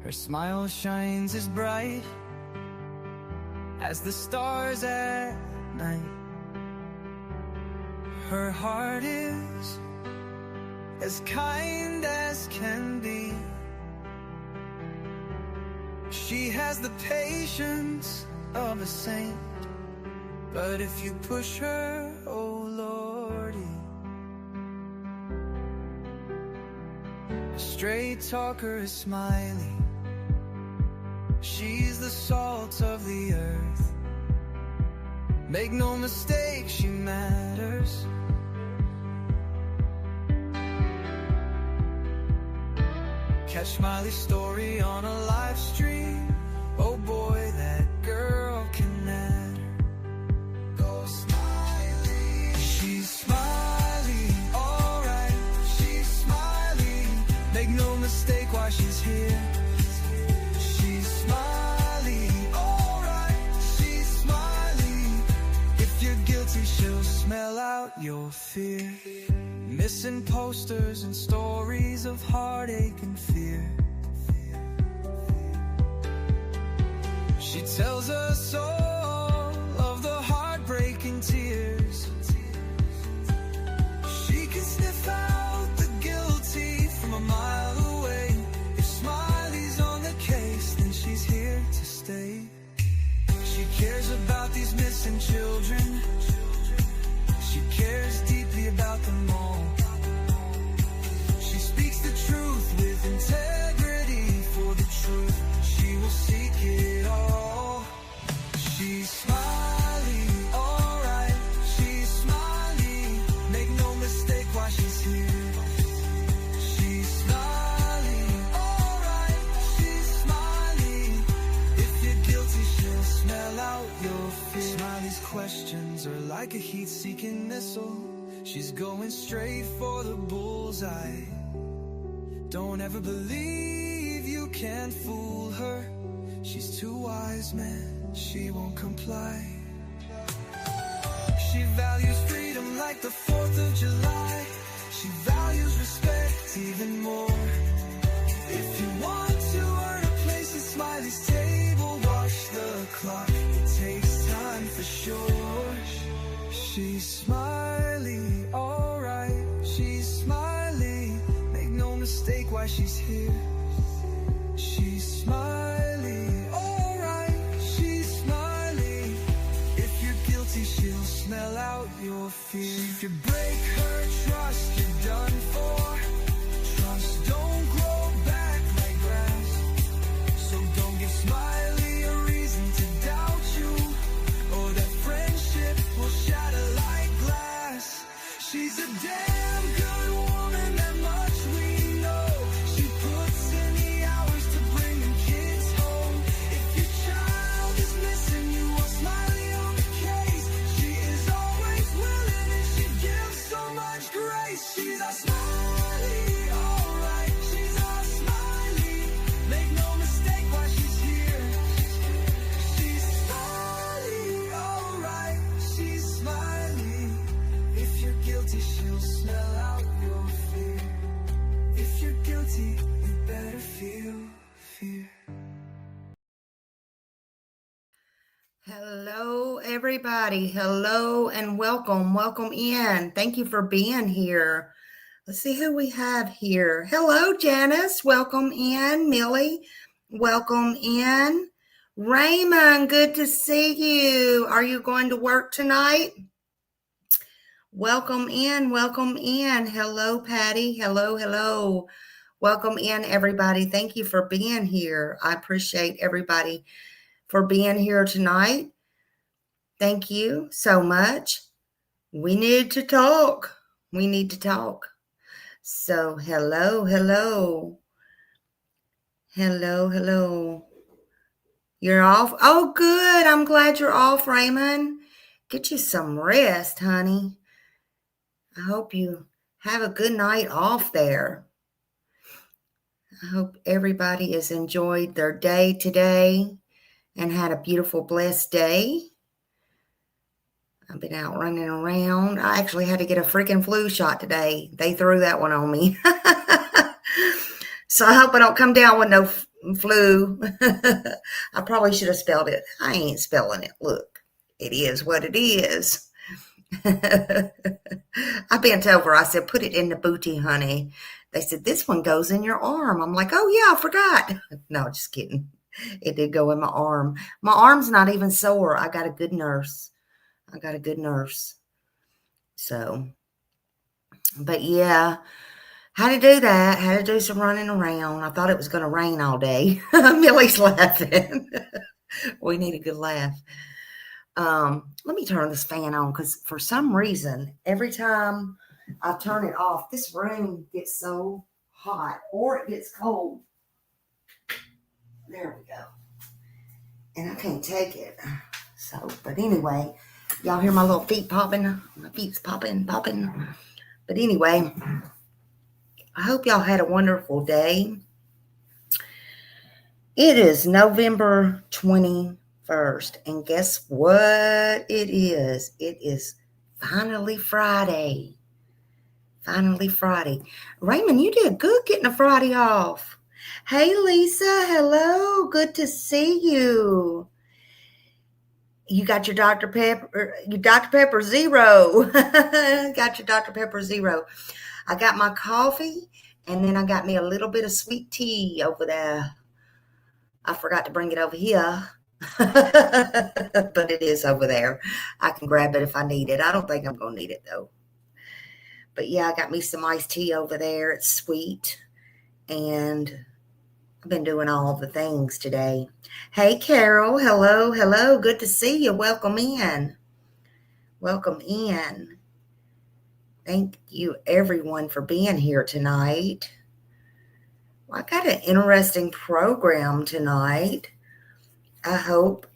Her smile shines as bright as the stars at night. Her heart is as kind as can be. She has the patience of a saint, but if you push her, oh Lordy. A straight talker is smiley. She's the salt of the earth. Make no mistake, she matters. Catch Smiley's story on a live stream. Oh boy, that girl can matter. Go Smiley. She's Smiley, alright. She's Smiley. Make no mistake why she's here. She's Smiley, alright. She's Smiley. If you're guilty, she'll smell out your fear. Missing posters and stories of heartache and fear. She tells us all of the heartbreaking tears. She can sniff out the guilty from a mile away. If Smiley's on the case, then she's here to stay. She cares about these missing children. She cares deeply about them all. She speaks the truth with integrity. For the truth, she will seek it all. She's Smiley, alright. She's Smiley. Make no mistake why she's here. She's Smiley, alright. She's Smiley. If you're guilty, she'll smell out your fear. Smiley's questions are like a heat-seeking missile. She's going straight for the bullseye. Don't ever believe you can fool her. She's too wise, man, she won't comply. She values freedom like the 4th of July. She values respect even more. If you want to earn a place at Smiley's table, watch the clock, it takes time for sure. She's Smiley, alright. She's Smiley. Make no mistake why she's here. She's Smiley, alright. She's Smiley. If you're guilty, she'll smell out your fear. If you break her trust, you're done for. Trust don't grow back like grass. So don't give Smiley a reason to doubt you, or that friendship will shatter like glass. She's a damn good woman, that much we know. She puts in the hours to bring them kids home. If your child is missing, you want Smiley on the case. She is always willing and she gives so much grace. She's a Smiley, alright. She's a Smiley. Make no mistake why she's here. She's Smiley, alright. She's Smiley. If you're guilty, she'll smell out your fear. If you're guilty, you better feel fear. Hello, everybody. Hello and welcome. Welcome in. Thank you for being here. Let's see who we have here. Hello, Janice. Welcome in. Millie, welcome in. Raymond, good to see you. Are you going to work tonight? Welcome in. Welcome in. Hello, Patty. Hello, hello. Welcome in, everybody. Thank you for being here. I appreciate everybody for being here tonight. Thank you so much. We need to talk. We need to talk. So, hello, hello. Hello, hello. You're off? Oh, good. I'm glad you're off, Raymond. Get you some rest, honey. I hope you have a good night off there. I hope everybody has enjoyed their day today and had a beautiful, blessed day. I've been out running around. I actually had to get a freaking flu shot today. They threw that one on me. So I hope I don't come down with Flu. I probably should have spelled it. I ain't spelling it. Look, it is what it is. I bent over. I said, put it in the booty, honey. They said, this one goes in your arm. I'm like, oh, yeah, I forgot. No, just kidding. It did go in my arm. My arm's not even sore. I got a good nurse. So, but yeah, had to do that. Had to do some running around. I thought it was going to rain all day. Millie's laughing. We need a good laugh. Let me turn this fan on because for some reason, every time I turn it off, this room gets so hot or it gets cold. There we go. And I can't take it. So, but anyway, y'all hear my little feet popping? My feet's popping. But anyway, I hope y'all had a wonderful day. It is November 21st, and guess what it is? It is finally Friday. Raymond, you did good getting a Friday off. Hey, Lisa. Hello. Good to see you. You got your Dr. Pepper, Zero. Got your Dr. Pepper Zero. I got my coffee, and then I got me a little bit of sweet tea over there. I forgot to bring it over here, but it is over there. I can grab it if I need it. I don't think I'm going to need it, though. But yeah, I got me some iced tea over there. It's sweet, and I've been doing all the things today. Hey, Carol. Hello. Good to see you. Welcome in. Thank you, everyone, for being here tonight. I got an interesting program tonight. I hope,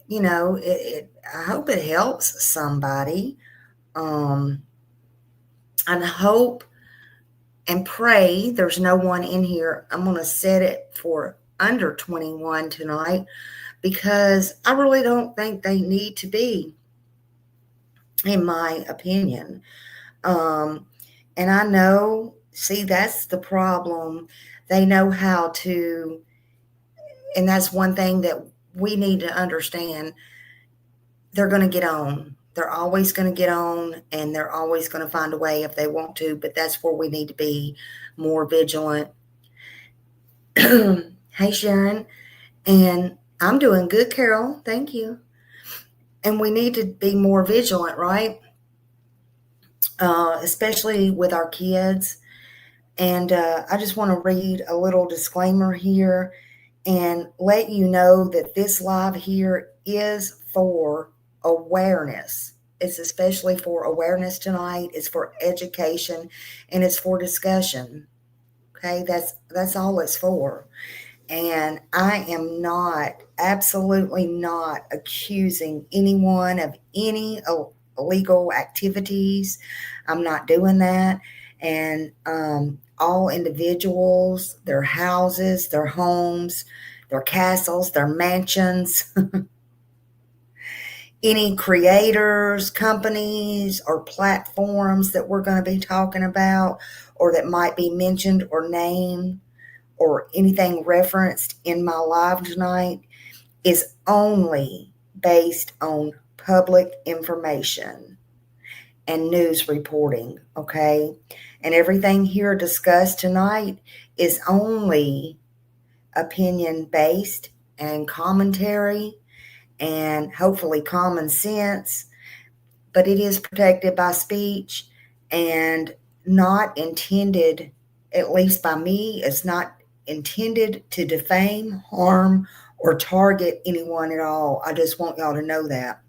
I hope it helps somebody. And hope and pray there's no one in here. I'm going to set it for under 21 tonight because I really don't think they need to be, in my opinion. And I know, see, that's the problem. They know how to, and that's one thing that we need to understand. They're going to get on. They're always going to get on, and they're always going to find a way if they want to, but that's where we need to be more vigilant. Hey, Sharon. And I'm doing good, Carol. Thank you. And we need to be more vigilant, right? Especially with our kids. And I just want to read a little disclaimer here and let you know that this live here is for awareness. It's especially for awareness tonight. It's for education, and it's for discussion. Okay, that's all it's for. And I am absolutely not accusing anyone of any illegal activities. I'm not doing that. And all individuals, their houses, their homes, their castles, their mansions, any creators, companies, or platforms that we're going to be talking about or that might be mentioned or named or anything referenced in my live tonight is only based on public information and news reporting, okay? And everything here discussed tonight is only opinion-based and commentary and hopefully common sense, but it is protected by speech and not intended, at least by me, it's not intended to defame, harm, or target anyone at all. I just want y'all to know that.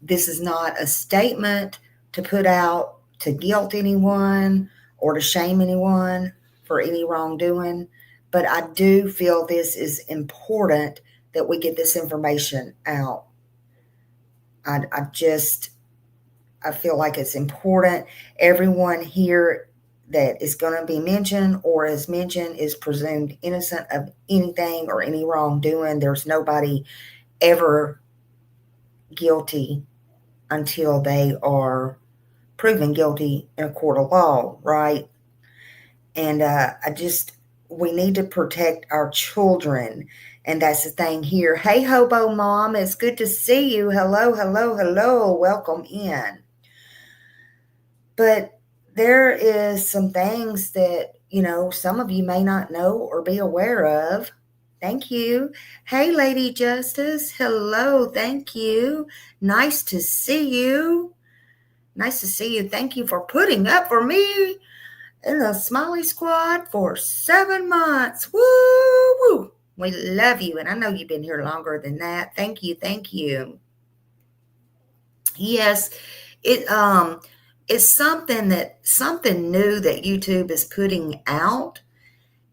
This is not a statement to put out to guilt anyone or to shame anyone for any wrongdoing, but I do feel this is important that we get this information out. I feel like it's important. Everyone here that is going to be mentioned or is mentioned is presumed innocent of anything or any wrongdoing. There's nobody ever guilty until they are proven guilty in a court of law, right? And we need to protect our children. And that's the thing here. Hey, Hobo Mom, it's good to see you. Hello, hello, hello. Welcome in. But there is some things that, some of you may not know or be aware of. Thank you. Hey, Lady Justice. Hello. Thank you. Nice to see you. Nice to see you. Thank you for putting up for me in the Smiley Squad for 7 months. Woo woo. We love you. And I know you've been here longer than that. Thank you. Thank you. Yes, it's something new that YouTube is putting out.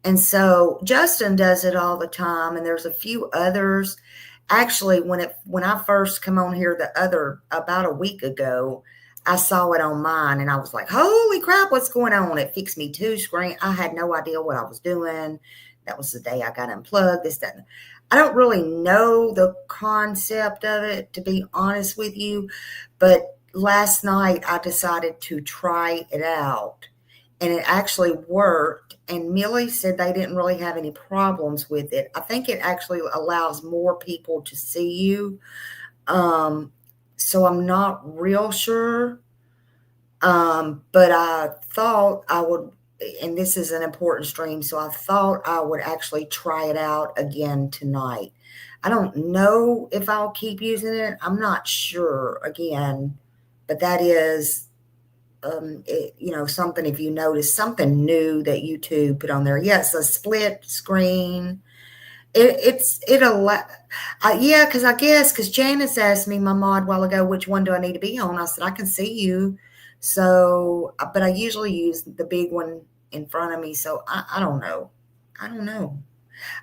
And so Justin does it all the time, and there's a few others. Actually, when I first come on here about a week ago, I saw it on mine and I was like, holy crap, what's going on? It fixed me 2 screens. I had no idea what I was doing. That was the day I got unplugged. I don't really know the concept of it, to be honest with you, but last night I decided to try it out, and it actually worked. And Millie said they didn't really have any problems with it. I think it actually allows more people to see you. So I'm not real sure. But I thought I would, and this is an important stream, so I thought I would actually try it out again tonight. I don't know if I'll keep using it. I'm not sure again, but that is, something, if you notice, something new that YouTube put on there. Yes, a split screen. Yeah, because Janice asked me, my mod, a while ago, which one do I need to be on? I said, I can see you. So, but I usually use the big one in front of me. So I don't know. I don't know.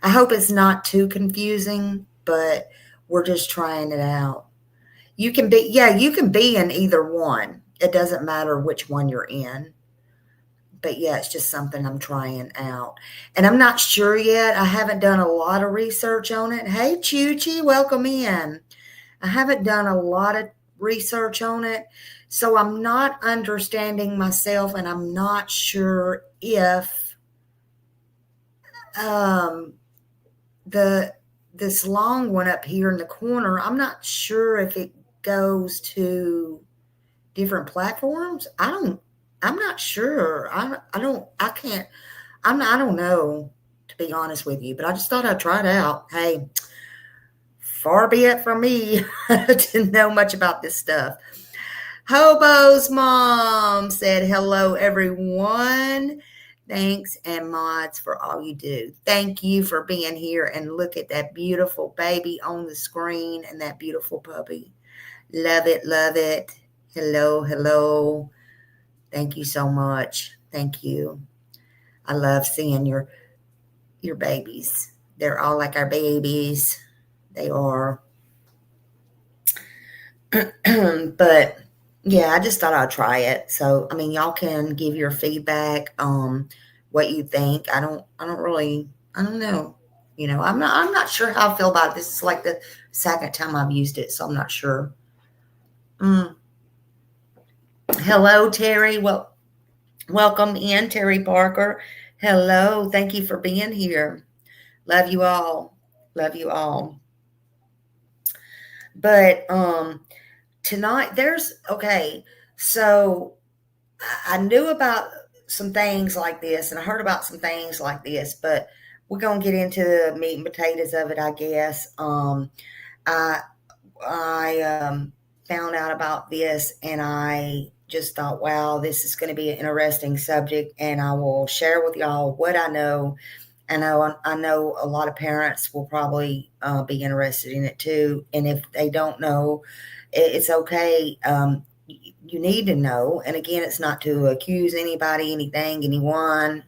I hope it's not too confusing, but we're just trying it out. You can be in either one. It doesn't matter which one you're in. But yeah, it's just something I'm trying out. And I'm not sure yet. I haven't done a lot of research on it. Hey, Chuchi, welcome in. I haven't done a lot of research on it. So I'm not understanding myself, and I'm not sure if this long one up here in the corner, I'm not sure if it goes to different platforms. I'm not sure. I don't know, to be honest with you, but I just thought I'd try it out. Hey, far be it from me to know much about this stuff. Hobo's mom said, hello, everyone. Thanks, and mods, for all you do. Thank you for being here, and look at that beautiful baby on the screen and that beautiful puppy. Love it, love it. Hello, hello. Thank you so much. Thank you. I love seeing your babies. They're all like our babies. They are. But yeah, I just thought I'd try it. So, I mean, y'all can give your feedback, what you think. I don't know. I'm not sure how I feel about it. This is like the second time I've used it, so I'm not sure. Hello, Terry. Well, welcome in, Terry Parker. Hello. Thank you for being here. Love you all. Love you all. But tonight so I knew about some things like this, and I heard about some things like this, but we're going to get into the meat and potatoes of it, I guess. I found out about this, and I just thought, wow, this is going to be an interesting subject, and I will share with y'all what I know. I know a lot of parents will probably be interested in it too, and if they don't know, it's okay. You need to know, and again, it's not to accuse anybody, anything, anyone.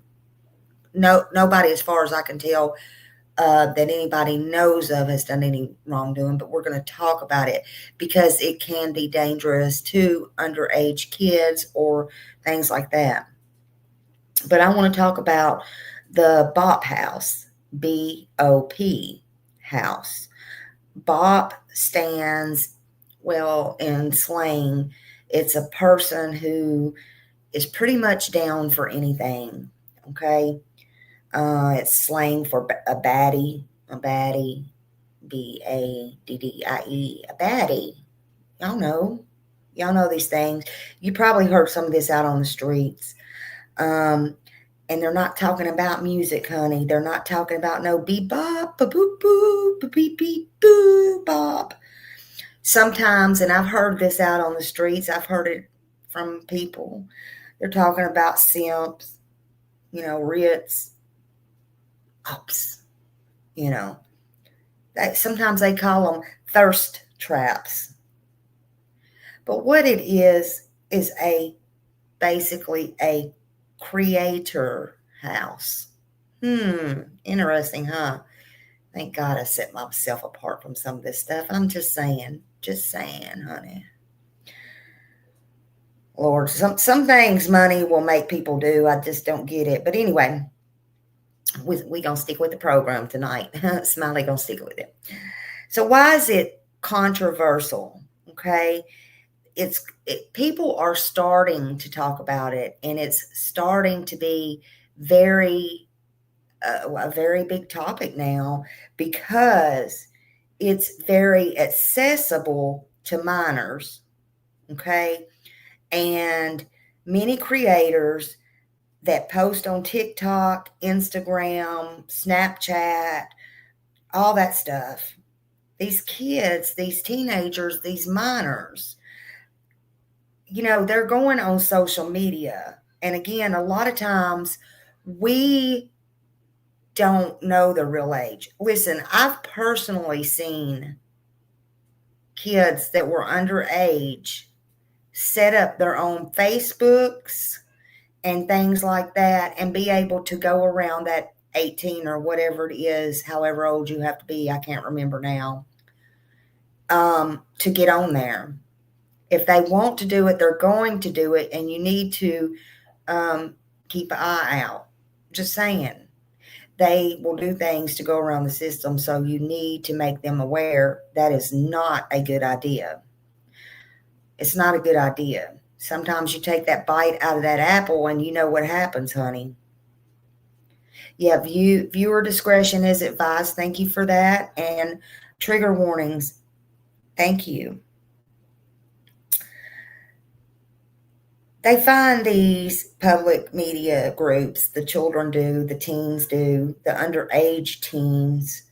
No, nobody, as far as I can tell, that anybody knows of has done any wrongdoing, but we're going to talk about it because it can be dangerous to underage kids or things like that. But I want to talk about the BOP house, B-O-P house. BOP stands, well, in slang, it's a person who is pretty much down for anything. okay? It's slang for a baddie, B-A-D-D-I-E, a baddie. Y'all know these things. You probably heard some of this out on the streets. And they're not talking about music, honey. They're not talking about no bebop, ba-boop, boop, ba-beep, beep, boo, bop. Sometimes, and I've heard this out on the streets, I've heard it from people. They're talking about simps, Ritz, ops, sometimes they call them thirst traps. But what it is basically a creator house. Interesting, huh? Thank God I set myself apart from some of this stuff. I'm just saying, honey. Lord, some things money will make people do. I just don't get it. But anyway, we gonna stick with the program tonight. Smiley gonna stick with it. So why is it controversial? Okay, people are starting to talk about it, and it's starting to be a very big topic now because it's very accessible to minors. Okay, and many creators that post on TikTok, Instagram, Snapchat, all that stuff. These kids, these teenagers, these minors, they're going on social media. And again, a lot of times we don't know the real age. Listen, I've personally seen kids that were underage set up their own Facebooks and things like that and be able to go around that 18 or whatever it is, however old you have to be, I can't remember now, to get on there. If they want to do it, they're going to do it, and you need to keep an eye out. Just saying. They will do things to go around the system, so you need to make them aware that is not a good idea. It's not a good idea. Sometimes you take that bite out of that apple and you know what happens, honey. Yeah, viewer discretion is advised. Thank you for that. And trigger warnings. Thank you. They find these public media groups, the children do, the teens do, the underage teens,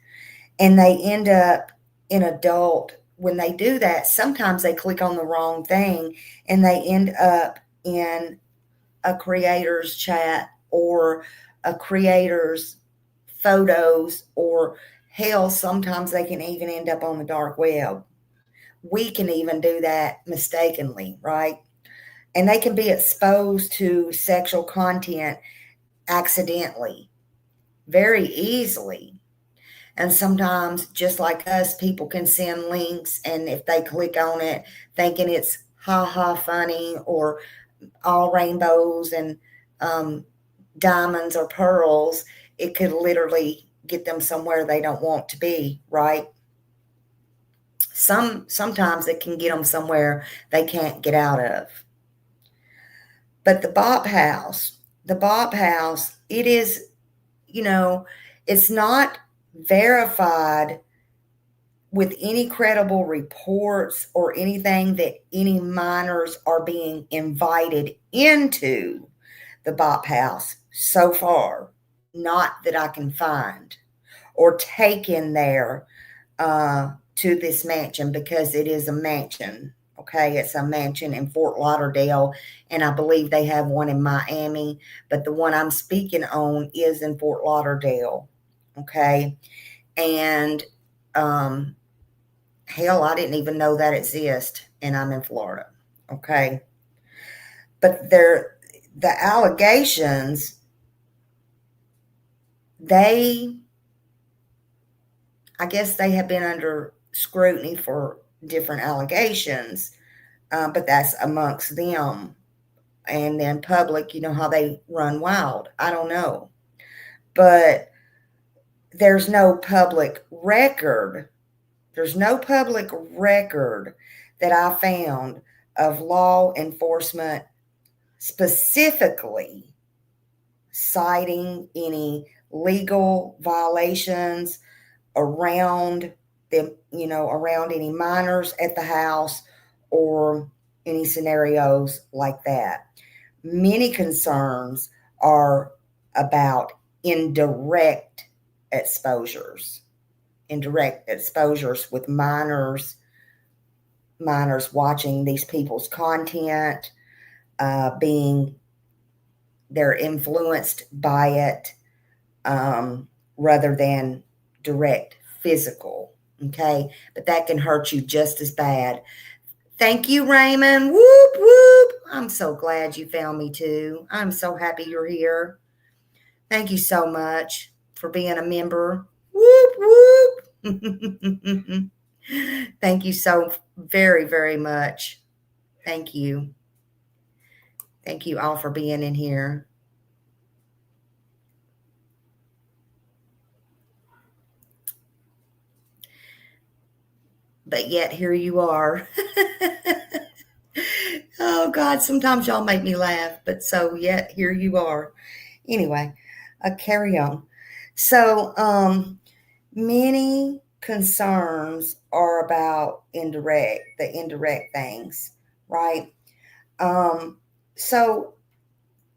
and they end up in adult. When they do that, sometimes they click on the wrong thing and they end up in a creator's chat or a creator's photos, or hell, sometimes they can even end up on the dark web. We can even do that mistakenly, right? And they can be exposed to sexual content accidentally, very easily. And sometimes, just like us, people can send links, and if they click on it thinking it's ha funny or all rainbows and diamonds or pearls, it could literally get them somewhere they don't want to be, right? Sometimes it can get them somewhere they can't get out of. But the Bop House, it is, it's not verified with any credible reports or anything that any minors are being invited into the Bop House so far. Not that I can find, or taken there to this mansion, because it is a mansion. Okay, it's a mansion in Fort Lauderdale, and I believe they have one in Miami, but the one I'm speaking on is in Fort Lauderdale. Okay, and hell, I didn't even know that exists, and I'm in Florida. Okay, but the allegations, I guess they have been under scrutiny for different allegations, but that's amongst them. And then public, you know how they run wild. I don't know. But there's no public record. There's no public record that I found of law enforcement specifically citing any legal violations around them, around any minors at the house or any scenarios like that. Many concerns are about indirect exposures, with minors watching these people's content, being they're influenced by it, rather than direct physical. Okay, but that can hurt you just as bad. Thank you, Raymond. Whoop, whoop. I'm so glad you found me too. I'm so happy you're here. Thank you so much for being a member. Whoop, whoop. Thank you so very, very much. Thank you. Thank you all for being in here. But yet here you are. Oh God, sometimes y'all make me laugh, but so yet here you are. Anyway, carry on. So many concerns are about the indirect things, right? So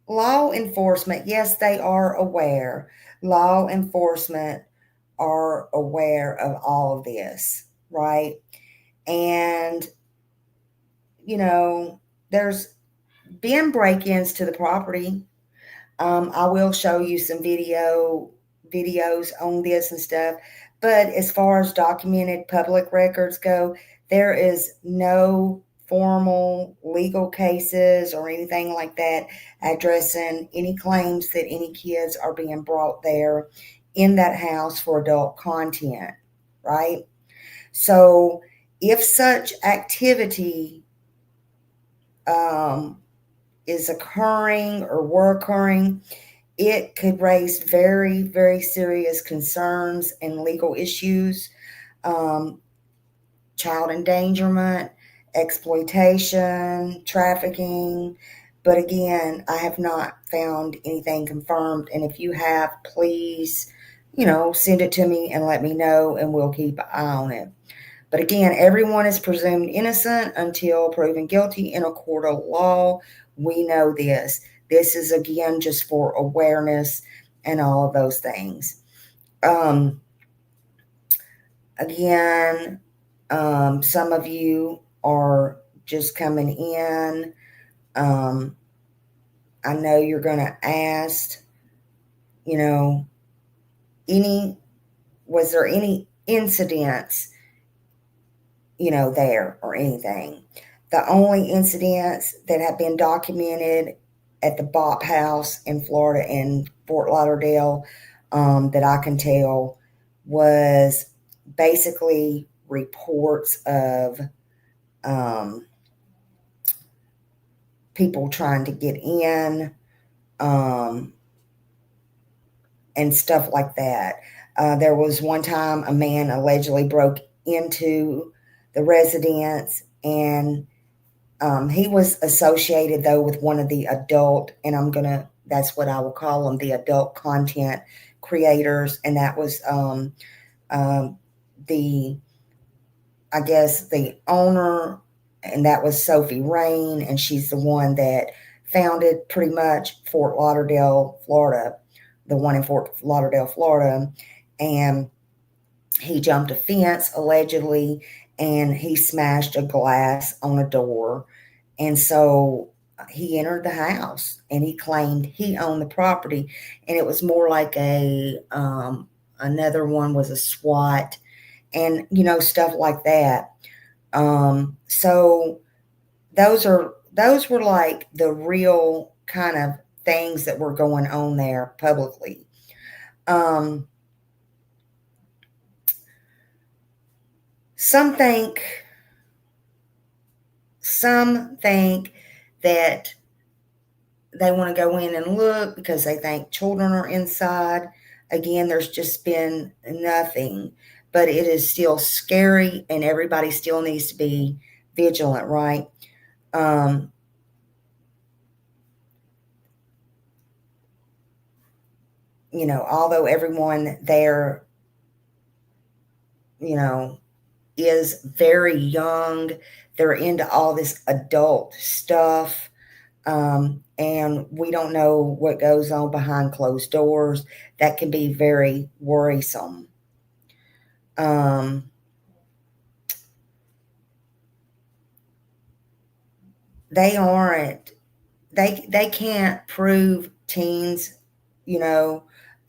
law enforcement, yes, they are aware. Law enforcement are aware of all of this, right? And, there's been break-ins to the property. I will show you some videos on this and stuff. But as far as documented public records go, there is no formal legal cases or anything like that addressing any claims that any kids are being brought there in that house for adult content, right? So if such activity is occurring or were occurring, it could raise very, very serious concerns and legal issues, child endangerment, exploitation, trafficking. But again, I have not found anything confirmed. And if you have, please, send it to me and let me know, and we'll keep an eye on it. But again, everyone is presumed innocent until proven guilty in a court of law. We know this. This is, again, just for awareness and all of those things. Again, some of you are just coming in. I know you're going to ask, was there any incidents, there or anything? The only incidents that have been documented at the Bop House in Florida and Fort Lauderdale, that I can tell, was basically reports of people trying to get in, and stuff like that. There was one time a man allegedly broke into the residence, and he was associated, though, with one of the adult, and that's what I will call them, the adult content creators. And that was the owner, and that was Sophie Rain, and she's the one that founded pretty much Fort Lauderdale, Florida, the one in Fort Lauderdale, Florida. And he jumped a fence, allegedly, and he smashed a glass on a door. And so he entered the house, and he claimed he owned the property. And it was more like another one was a SWAT, and, stuff like that. So those were like the real kind of things that were going on there publicly. Some think that they want to go in and look because they think children are inside. Again, there's just been nothing, but it is still scary, and everybody still needs to be vigilant, right? although everyone there, is very young, they're into all this adult stuff. And we don't know what goes on behind closed doors. That can be very worrisome. They can't prove teens,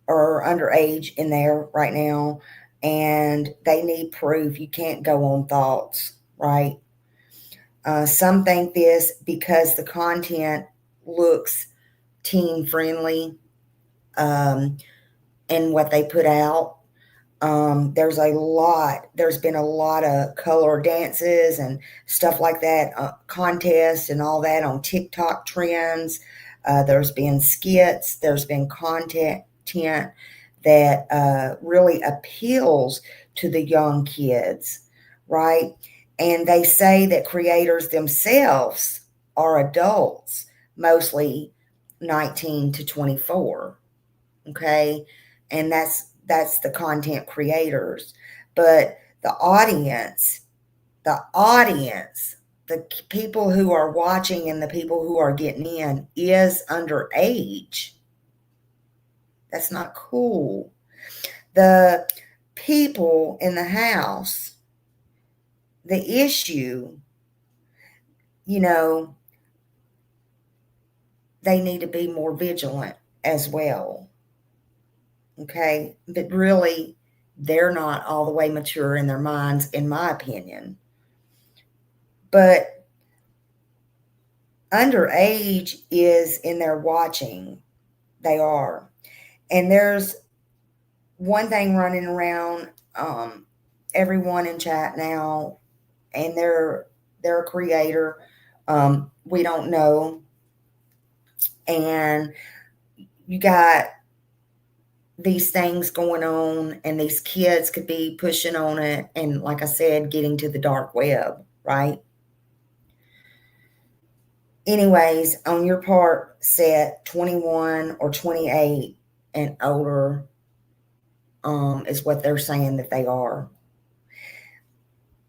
are underage in there right now, and they need proof. You can't go on thoughts, right? Some think this because the content looks teen friendly, and what they put out. There's been a lot of color dances and stuff like that, contests and all that on TikTok trends. There's been skits, there's been content that really appeals to the young kids, right? And they say that creators themselves are adults, mostly 19 to 24, okay? And that's the content creators. But the audience, the people who are watching and the people who are getting in is underage. That's not cool. The people in the house, the issue, they need to be more vigilant as well. Okay, but really, they're not all the way mature in their minds, in my opinion. But underage is in their watching. They are. And there's one thing running around, everyone in chat now, and they're a creator. We don't know. And you got these things going on, and these kids could be pushing on it, and like I said, getting to the dark web, right? Anyways, on your part, set 21 or 28 and older, is what they're saying that they are.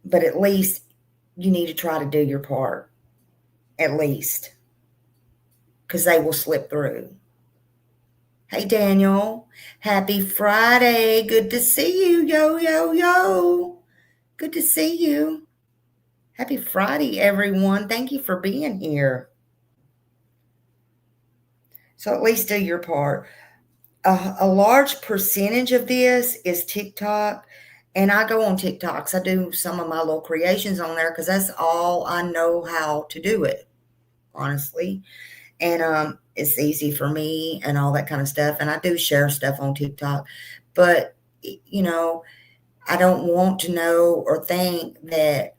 But at least you need to try to do your part, at least, because they will slip through. Hey, Daniel. Happy Friday. Good to see you. Yo. Good to see you. Happy Friday, everyone. Thank you for being here. So at least do your part. A large percentage of this is TikTok. And I go on TikToks. I do some of my little creations on there because that's all I know how to do it, honestly. And it's easy for me and all that kind of stuff. And I do share stuff on TikTok. But, I don't want to know or think that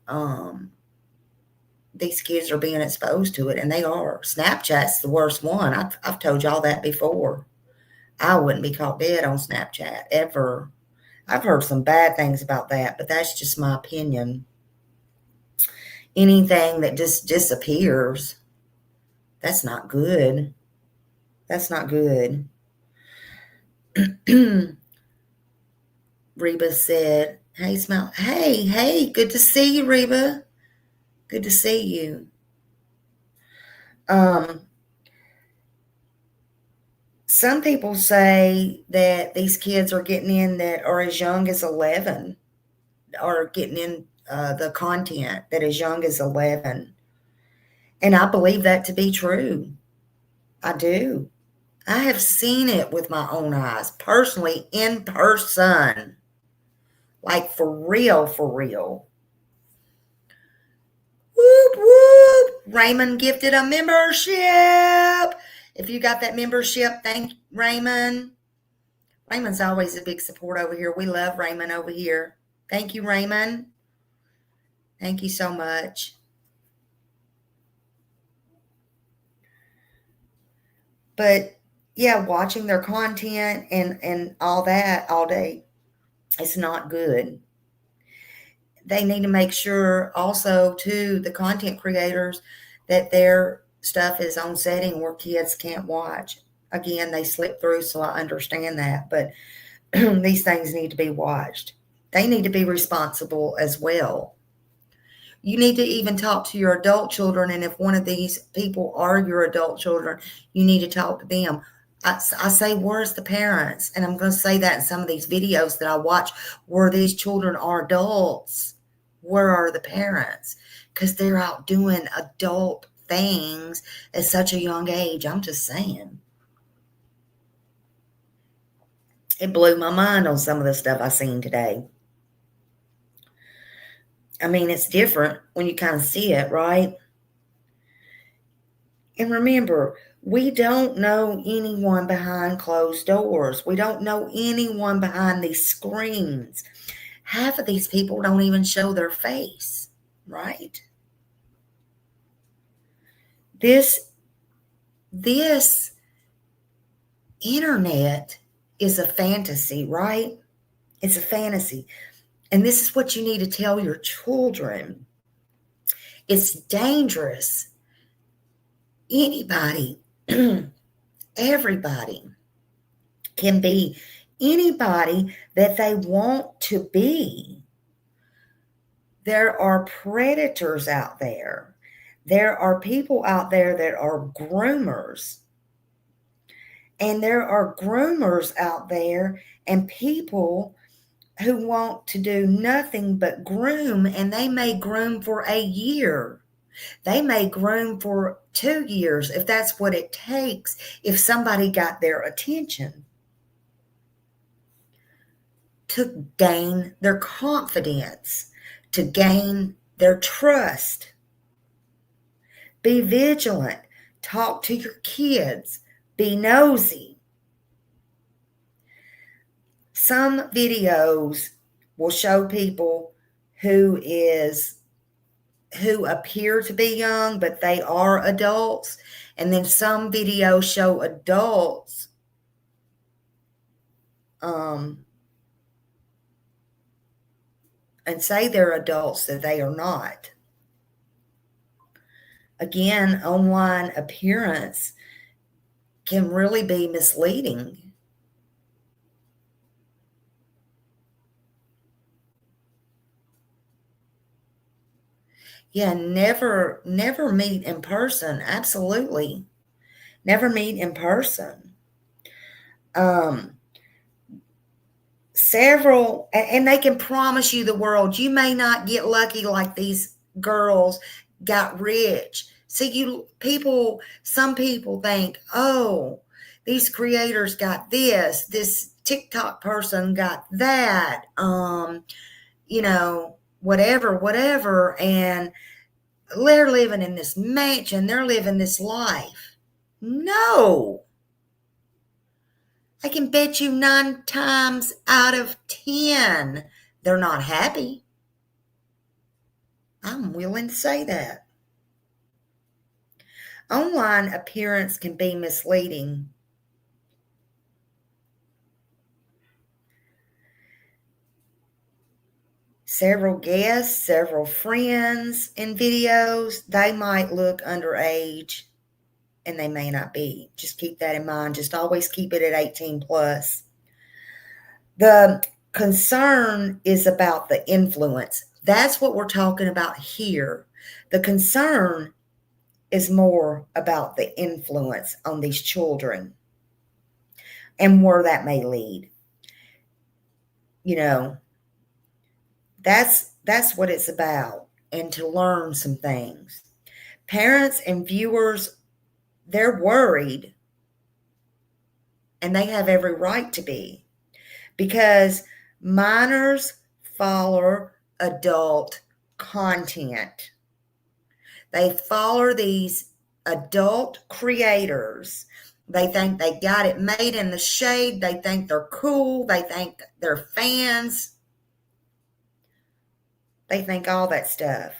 these kids are being exposed to it, and they are. Snapchat's the worst one. I've told y'all that before. I wouldn't be caught dead on Snapchat, ever. I've heard some bad things about that, but that's just my opinion. Anything that just disappears, that's not good. That's not good. Reba said, hey, Smile. Hey, good to see you, Reba. Good to see you. Some people say that these kids are getting in that are as young as 11, or getting in the content that as young as 11. And I believe that to be true. I do. I have seen it with my own eyes, personally, in person. Like for real, for real. Whoop, whoop. Raymond gifted a membership. If you got that membership, thank Raymond. Raymond's always a big support over here. We love Raymond over here. Thank you, Raymond. Thank you so much. But yeah, watching their content and all that all day, it's not good. They need to make sure also, too, the content creators, that their stuff is on setting where kids can't watch. Again, they slip through, so I understand that. But these things need to be watched. They need to be responsible as well. You need to even talk to your adult children, and if one of these people are your adult children, you need to talk to them. I say, where's the parents? And I'm going to say that in some of these videos that I watch where these children are adults. Where are the parents? Because they're out doing adult things at such a young age. I'm just saying. It blew my mind on some of the stuff I seen today. I mean, it's different when you kind of see it, right? And remember, we don't know anyone behind closed doors. We don't know anyone behind these screens. Half of these people don't even show their face, right? This internet is a fantasy, right? It's a fantasy. And this is what you need to tell your children. It's dangerous. Anybody, everybody can be anybody that they want to be. There are predators out there. There are people out there that are groomers. And there are groomers out there and people who want to do nothing but groom, and they may groom for a year. They may groom for 2 years if that's what it takes, if somebody got their attention, to gain their confidence, to gain their trust. Be vigilant. Talk to your kids. Be nosy. Some videos will show people who appear to be young, but they are adults. And then some videos show adults and say they're adults that they are not. Again, online appearance can really be misleading. Yeah, never meet in person. Absolutely. Never meet in person. Several, and they can promise you the world. You may not get lucky like these girls got rich. See, some people think, oh, these creators got this TikTok person got that, whatever. And they're living in this mansion. They're living this life. No. I can bet you 9 times out of 10, they're not happy. I'm willing to say that. Online appearance can be misleading. Several guests, several friends in videos, they might look underage and they may not be. Just keep that in mind. Just always keep it at 18 plus. The concern is about the influence. That's what we're talking about here. The concern is more about the influence on these children and where that may lead. That's what it's about, and to learn some things. Parents and viewers, they're worried, and they have every right to be, because minors follow adult content. They follow these adult creators. They think they got it made in the shade. They think they're cool. They think they're fans. They think all that stuff.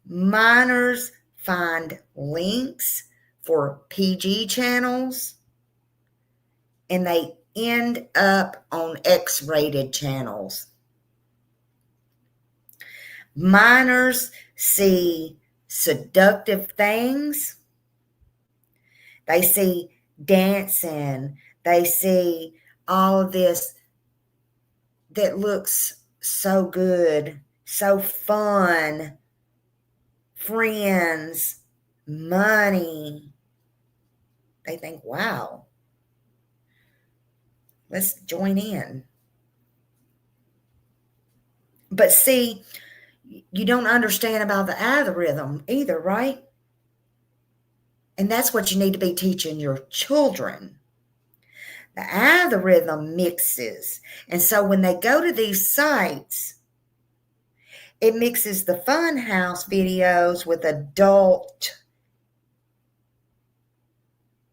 Minors find links for PG channels, and they end up on X-rated channels. Minors see seductive things. They see dancing. They see all of this that looks so good, so fun, friends, money. They think, wow, let's join in. But see, you don't understand about the algorithm either, right? And that's what you need to be teaching your children. The algorithm mixes. And so when they go to these sites, it mixes the fun house videos with adult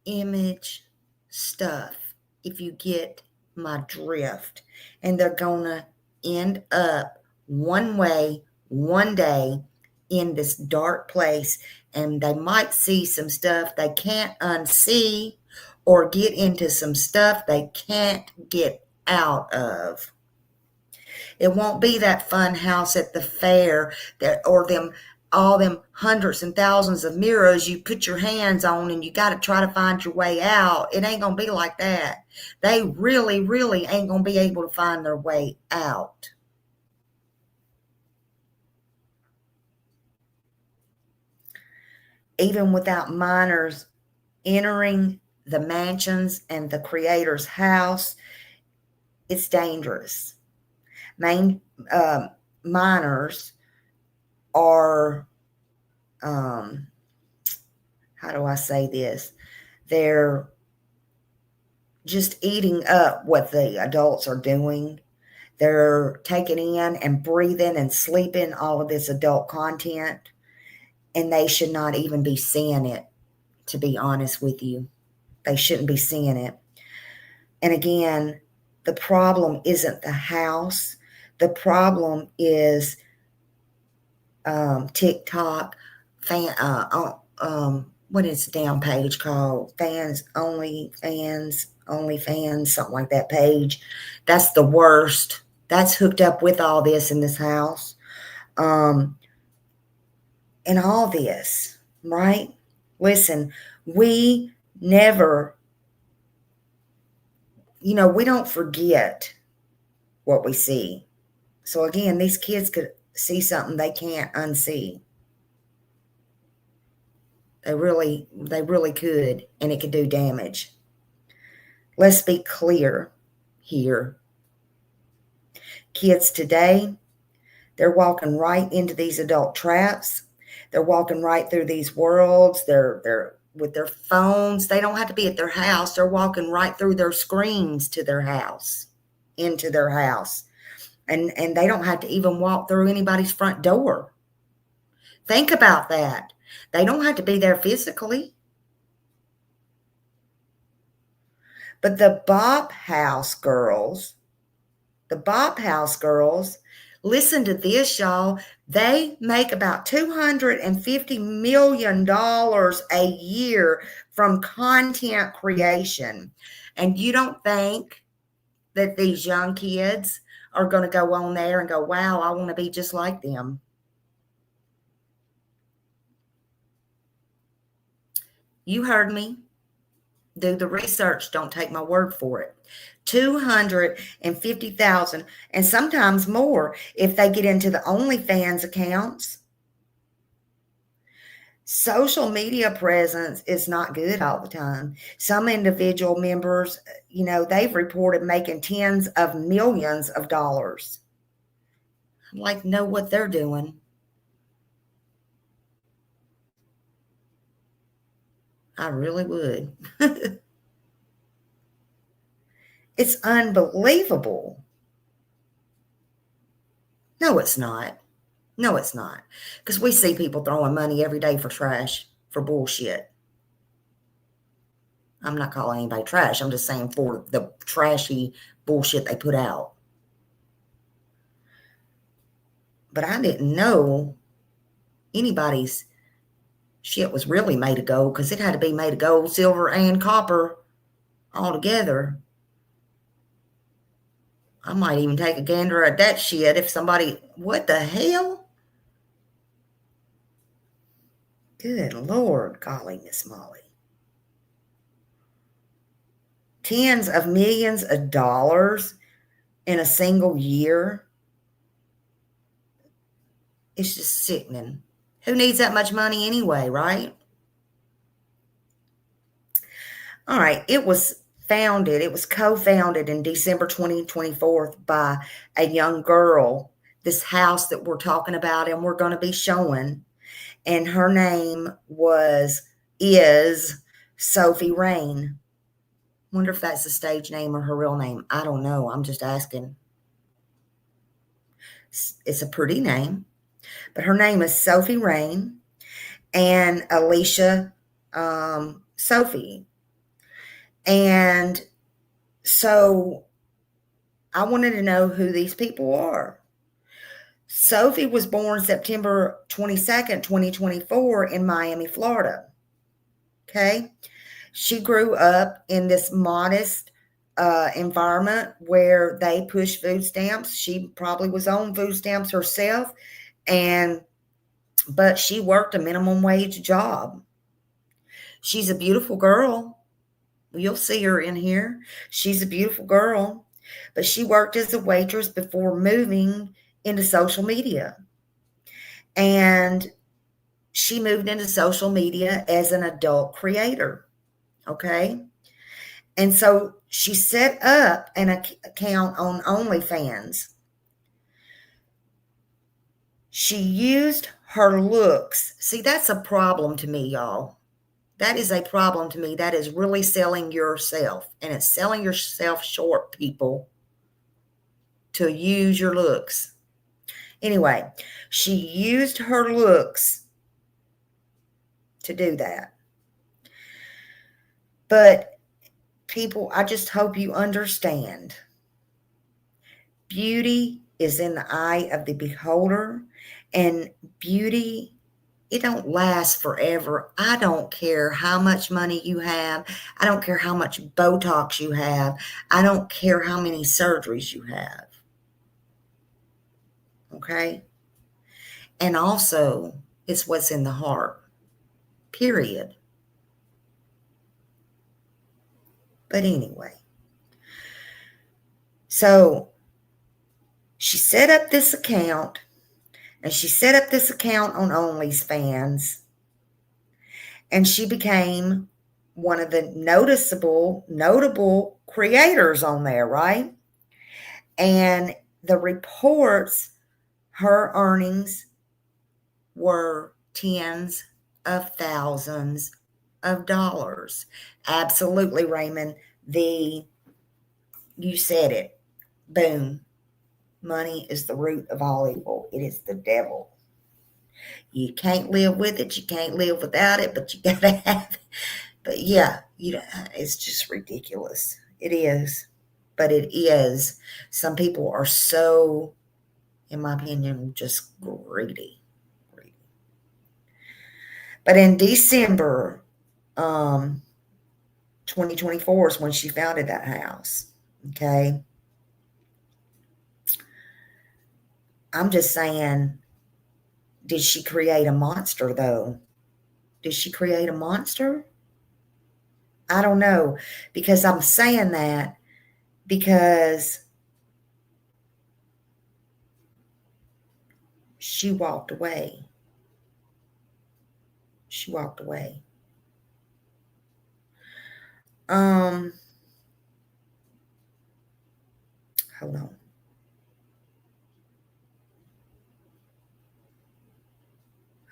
image stuff, if you get my drift. And they're going to end up one way, one day, in this dark place. And they might see some stuff they can't unsee, or get into some stuff they can't get out of. It won't be that fun house at the fair that, or them all them hundreds and thousands of mirrors you put your hands on and you got to try to find your way out. It ain't going to be like that. They really, really ain't going to be able to find their way out. Even without minors entering the mansions and the creator's house, it's dangerous. Minors are, how do I say this? They're just eating up what the adults are doing. They're taking in and breathing and sleeping all of this adult content, and they should not even be seeing it, to be honest with you. They shouldn't be seeing it. And again, the problem isn't the house. The problem is TikTok, what is the damn page called? OnlyFans, something like that page. That's the worst. That's hooked up with all this in this house. And all this, right? Listen, we never, we don't forget what we see. So again, these kids could see something they can't unsee. They really could, and it could do damage. Let's be clear here. Kids today, they're walking right into these adult traps. They're walking right through these worlds. They're with their phones. They don't have to be at their house. They're walking right through their screens to their house, into their house. And they don't have to even walk through anybody's front door. Think about that. They don't have to be there physically. But the Bop House girls, listen to this, y'all. They make about $250 million a year from content creation. And you don't think that these young kids are going to go on there and go, wow, I want to be just like them. You heard me. Do the research. Don't take my word for it. 250,000, and sometimes more if they get into the OnlyFans accounts. Social media presence is not good all the time. Some individual members, they've reported making tens of millions of dollars. I'd like to know what they're doing. I really would. It's unbelievable. No, it's not. No, it's not. Because we see people throwing money every day for trash, for bullshit. I'm not calling anybody trash. I'm just saying for the trashy bullshit they put out. But I didn't know anybody's shit was really made of gold, because it had to be made of gold, silver, and copper all together. I might even take a gander at that shit if somebody, what the hell? Good Lord, golly, Miss Molly. tens of millions of dollars in a single year. It's just sickening. Who needs that much money anyway, right? All right, it was co-founded in December 2024 by a young girl, this house that we're talking about and we're going to be showing. And her name is Sophie Rain. Wonder if that's the stage name or her real name. I don't know. I'm just asking. It's a pretty name. But her name is Sophie Rain and Alicia Sophie. And so I wanted to know who these people are. Sophie was born September 22nd, 2024 in Miami, Florida. Okay. She grew up in this modest environment where they push food stamps. She probably was on food stamps herself, but she worked a minimum wage job. She's a beautiful girl. You'll see her in here. She's a beautiful girl, but she worked as a waitress before moving into social media. And she moved into social media as an adult creator. Okay. And so she set up an account on OnlyFans. She used her looks. See, that's a problem to me, y'all. That is a problem to me. That is really selling yourself. And it's selling yourself short, people, to use your looks. Anyway, she used her looks to do that. But people, I just hope you understand. Beauty is in the eye of the beholder, and beauty, it don't last forever. I don't care how much money you have. I don't care how much Botox you have. I don't care how many surgeries you have. Okay? And also, it's what's in the heart. Period. But anyway. So, she set up this account, and she set up this account on OnlyFans, and she became one of the notable creators on there, right? And the reports, her earnings were tens of thousands of dollars. Absolutely, Raymond. You said it. Boom. Money is the root of all evil. It is the devil. You can't live with it. You can't live without it, but you gotta have it. But yeah, it's just ridiculous. It is. But it is. Some people are so, in my opinion, just greedy. But in December 2024 is when she founded that house. Okay. I'm just saying, did she create a monster, though? Did she create a monster? I don't know, because I'm saying that because she walked away. She walked away. Hold on.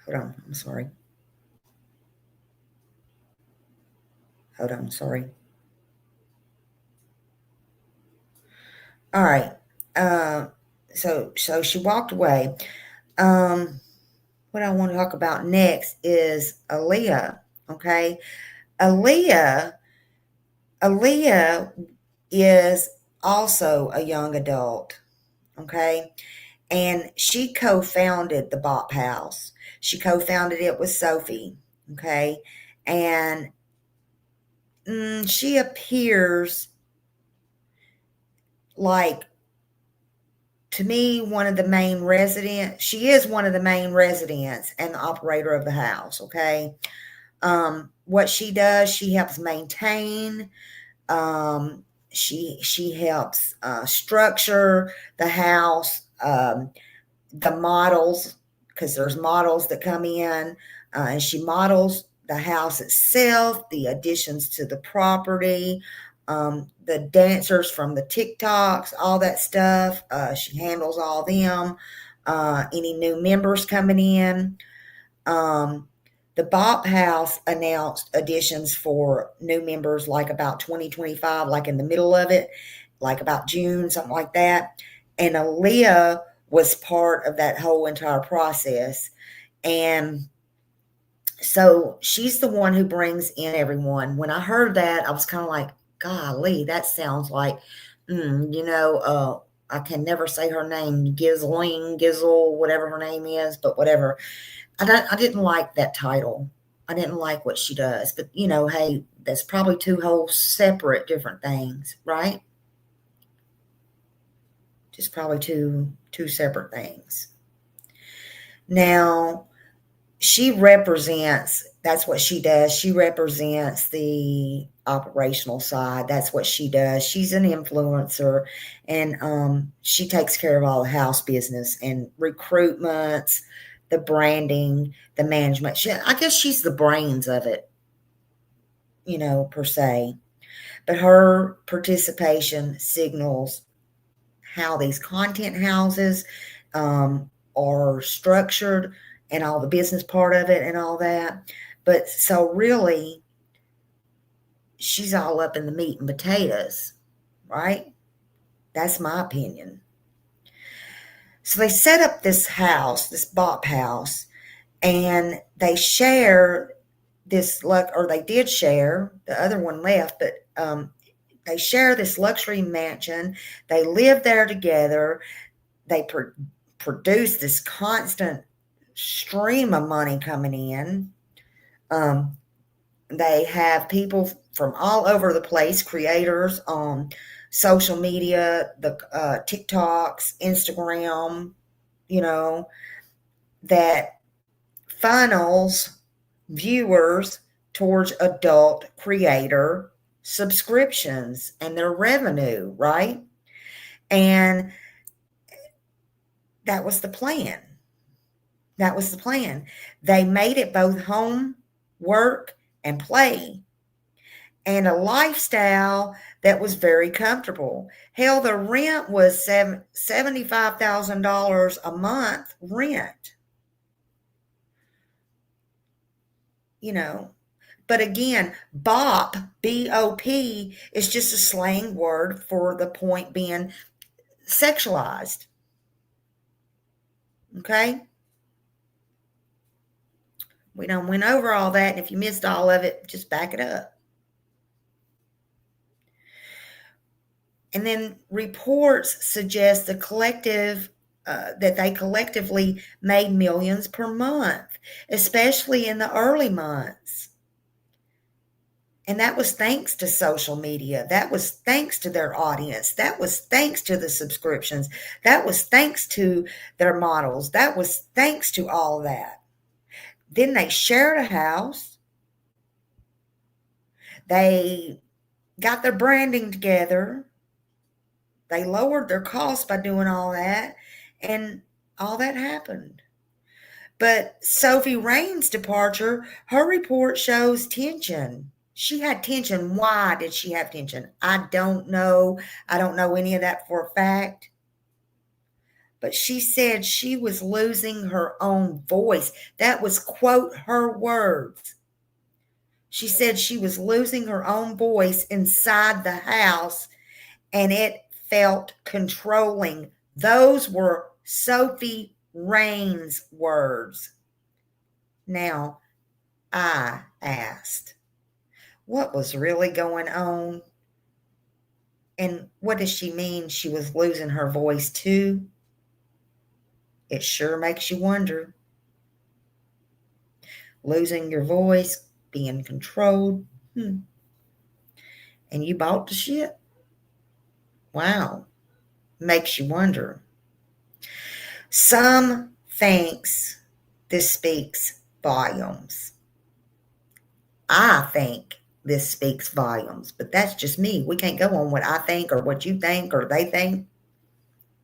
Hold on. I'm sorry. Hold on. Sorry. All right. So she walked away. What I want to talk about next is Aaliyah. Okay. Aaliyah is also a young adult. Okay. And she co-founded the Bop House. She co-founded it with Sophie. Okay. And she appears like, to me, one of the main residents. She is one of the main residents and the operator of the house. Okay. What she does, she helps maintain She helps structure the house, the models, because there's models that come in, and she models the house itself, the additions to the property, the dancers from the TikToks, all that stuff. She handles all them. Any new members coming in. The Bop House announced additions for new members like about 2025, like in the middle of it, like about June, something like that. And Aaliyah was part of that whole entire process. And so she's the one who brings in everyone. When I heard that, I was kind of like, golly, that sounds like, I can never say her name, Gizzle, whatever her name is, but whatever. I didn't like that title. I didn't like what she does, but hey, that's probably two whole separate different things, right? Just probably two separate things. Now, that's what she does. She represents the operational side. That's what she does. She's an influencer, and she takes care of all the house business and recruitments, the branding, the management. I guess she's the brains of it, per se. But her participation signals how these content houses are structured and all the business part of it and all that. But so really, she's all up in the meat and potatoes, right? That's my opinion. So they set up this house, this Bop House, and they share this, or they did share, the other one left, but they share this luxury mansion. They live there together. They produce this constant stream of money coming in. They have people from all over the place, creators on social media, the TikToks, Instagram, that funnels viewers towards adult creator subscriptions and their revenue, right? And that was the plan. They made it both home, work, and play, and a lifestyle that was very comfortable. Hell, the rent was $75,000 a month rent. But again, bop, B-O-P, is just a slang word for the point being sexualized. Okay? We done went over all that, and if you missed all of it, just back it up. And then reports suggest that they collectively made millions per month, especially in the early months. And that was thanks to social media. That was thanks to their audience. That was thanks to the subscriptions. That was thanks to their models. That was thanks to all that. Then they shared a house. They got their branding together. They lowered their costs by doing all that. And all that happened. But Sophie Rain's departure, her report shows tension. She had tension. Why did she have tension? I don't know. I don't know any of that for a fact. But she said she was losing her own voice. That was, quote, her words. She said she was losing her own voice inside the house, and it felt controlling. Those were Sophie Rain's words. Now, I asked, what was really going on? And what does she mean she was losing her voice too? It sure makes you wonder. Losing your voice, being controlled. And you bought the shit? Wow. Makes you wonder. Some thinks this speaks volumes. I think this speaks volumes. But that's just me. We can't go on what I think or what you think or they think.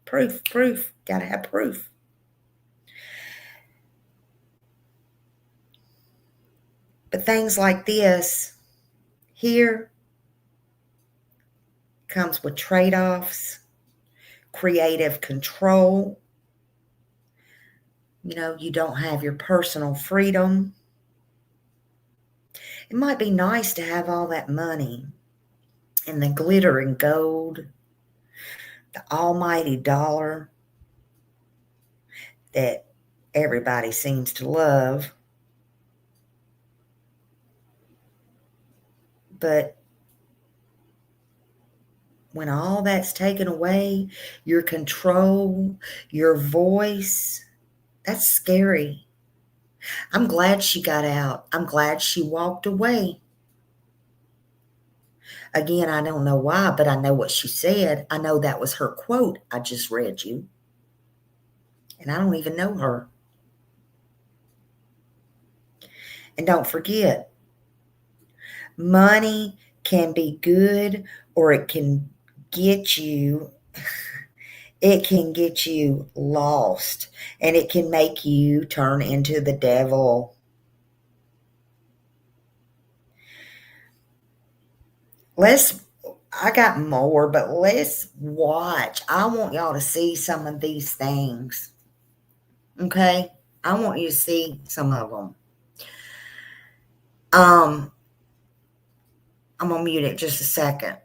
Proof. Got to have proof. But things like this here comes with trade-offs, creative control. You know, you don't have your personal freedom. It might be nice to have all that money and the glitter and gold, the almighty dollar that everybody seems to love. But when all that's taken away, your control, your voice, that's scary. I'm glad she got out. I'm glad she walked away. Again, I don't know why, but I know what she said. I know that was her quote I just read you. And I don't even know her. And don't forget, money can be good or it can get you lost, and it can make you turn into the devil. I got more, but let's watch. I want y'all to see some of these things. Okay? I want you to see some of them. I'm going to mute it just a second.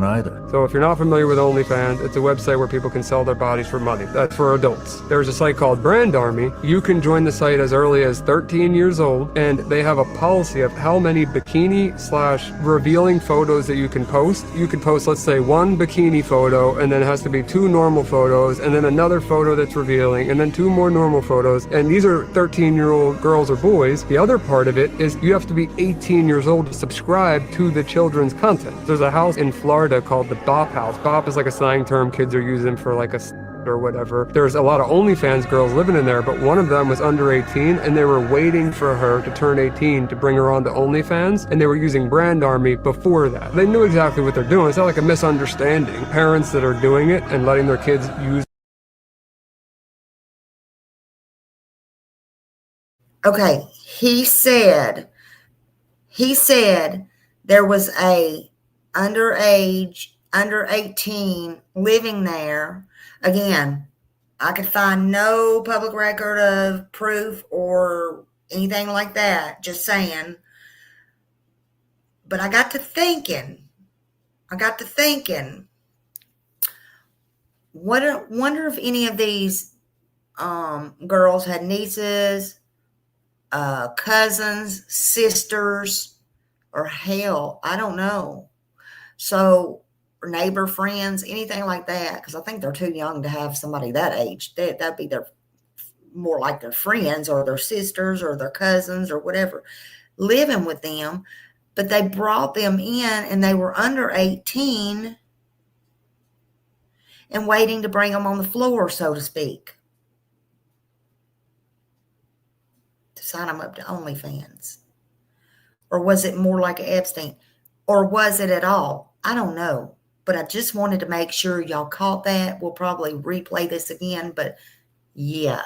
Either. So if you're not familiar with OnlyFans, it's a website where people can sell their bodies for money. That's for adults. There's a site called Brand Army. You can join the site as early as 13 years old, and they have a policy of how many bikini/revealing photos that you can post. You can post, let's say, one bikini photo, and then it has to be 2 normal photos, and then another photo that's revealing, and then 2 more normal photos. And these are 13-year-old girls or boys. The other part of it is you have to be 18 years old to subscribe to the children's content. There's a house in Florida called the Bop House. Bop is like a slang term kids are using for like a or whatever. There's a lot of OnlyFans girls living in there, but one of them was under 18 and they were waiting for her to turn 18 to bring her on to OnlyFans, and they were using Brand Army before that. They knew exactly what they're doing. It's not like a misunderstanding. Parents that are doing it and letting their kids use. Okay, he said there was a underage, under 18 living there. Again, I could find no public record of proof or anything like that, just saying. But I got to thinking, wonder if any of these girls had nieces, cousins, sisters, or hell, I don't know. So, or neighbor, friends, anything like that, because I think they're too young to have somebody that age. That'd be more like their friends or their sisters or their cousins or whatever, living with them. But they brought them in and they were under 18 and waiting to bring them on the floor, so to speak, to sign them up to OnlyFans. Or was it more like Epstein? Or was it at all? I don't know. But I just wanted to make sure y'all caught that. We'll probably replay this again. But yeah,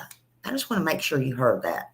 I just want to make sure you heard that.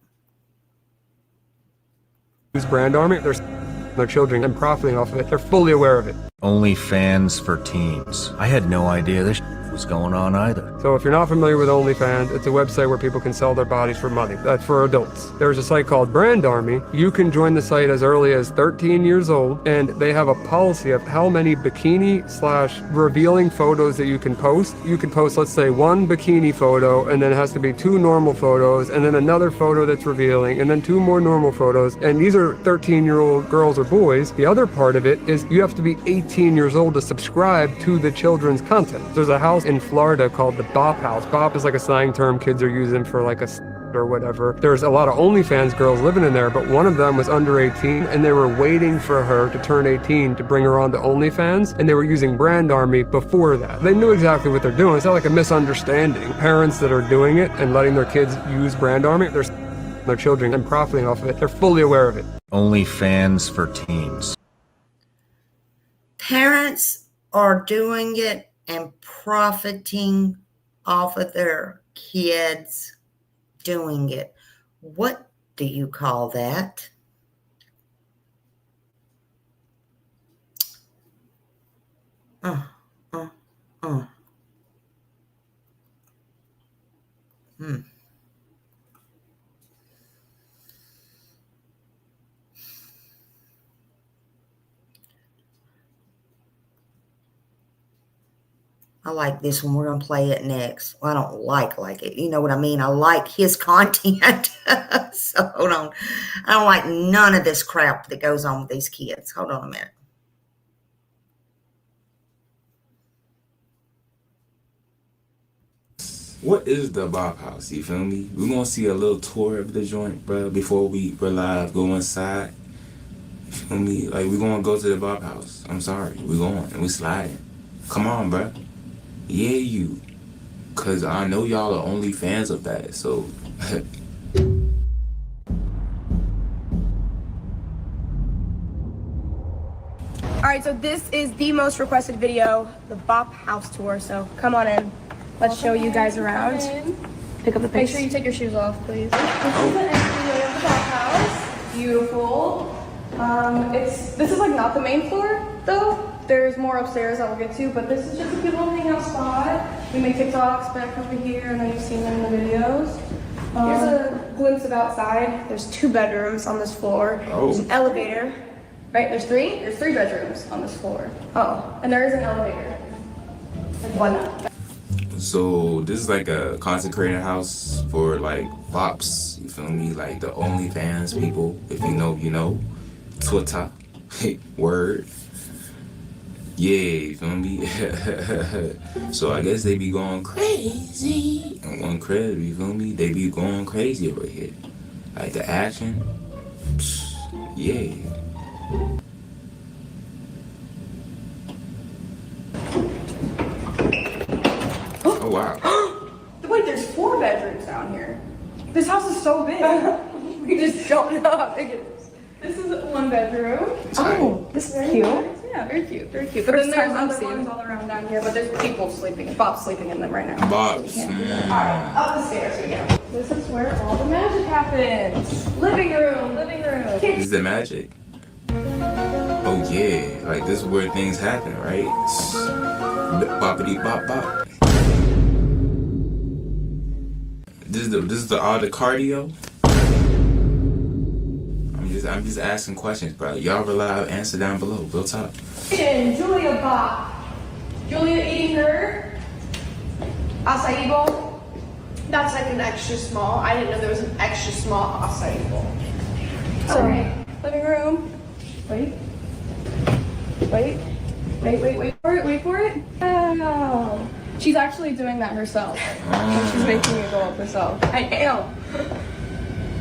Use Brand Army. Their children and profiting off of it. They're fully aware of it. OnlyFans for teens. I had no idea this was going on either. So if you're not familiar with OnlyFans, it's a website where people can sell their bodies for money. That's for adults. There's a site called Brand Army. You can join the site as early as 13 years old, and they have a policy of how many bikini/revealing photos that you can post. You can post, let's say, one bikini photo, and then it has to be 2 normal photos, and then another photo that's revealing, and then 2 more normal photos. And these are 13-year-old girls or boys. The other part of it is you have to be 18 years old to subscribe to the children's content. There's a house in Florida called the Bop House. Bop is like a slang term kids are using for like a or whatever. There's a lot of OnlyFans girls living in there, but one of them was under 18 and they were waiting for her to turn 18 to bring her on to OnlyFans, and they were using Brand Army before that. They knew exactly what they're doing. It's not like a misunderstanding. Parents that are doing it and letting their kids use Brand Army, their children and profiting off of it, they're fully aware of it. OnlyFans for teens. Parents are doing it and profiting off of their kids doing it. What do you call that? I like this one. We're going to play it next. Well, I don't like it. You know what I mean? I like his content. So hold on. I don't like none of this crap that goes on with these kids. Hold on a minute. What is the Bop House? You feel me? We're gonna see a little tour of the joint, bro, before we're live, go inside. You feel me? Like, we're gonna go to the Bop House. I'm sorry. We're going and we sliding. Come on, bro. Yeah, you. Cause I know y'all are only fans of that, so. Alright, so this is the most requested video, the Bop House tour, so come on in. Let's show you guys around. Pick up the Make pace. sure you take your shoes off, please. This is the entryway of the Bop House. Beautiful. This is like not the main floor though. There's more upstairs that we'll get to, but this is just a cute little hangout spot. We make TikToks back over here, and then you've seen them in the videos. Here's a glimpse of outside. There's 2 bedrooms on this floor. There's an elevator. Right, there's 3? There's 3 bedrooms on this floor. Oh, and there is an elevator. Like one up. So this is like a consecrated house for like Bops, you feel me? Like the OnlyFans people, if you know, you know. Twitter, word. Yeah, you feel me? So I guess they be going crazy. And one credit, you feel me? They be going crazy over here. Like the action, yeah. Oh wow. Wait, there's 4 bedrooms down here. This house is so big. We just don't know how big it is. This is 1 bedroom. Oh, this is cute. Yeah, very cute, very cute. But then First there's time I'm other seeing. ones all around down here, but there's people sleeping, Bob's sleeping in them right now. Bops. Alright, up the stairs we go. This is where all the magic happens. Living room, living room. This is the magic. Oh yeah, like this is where things happen, right? Boppity bop bop. This is the all the cardio. I'm just asking questions, bro. Y'all rely answer down below. Real talk. Julia Bop. Julia eating her acai bowl. That's like an extra small. I didn't know there was an extra small acai bowl. So, living room. Wait for it. Oh. She's actually doing that herself. She's making it go up herself. I am.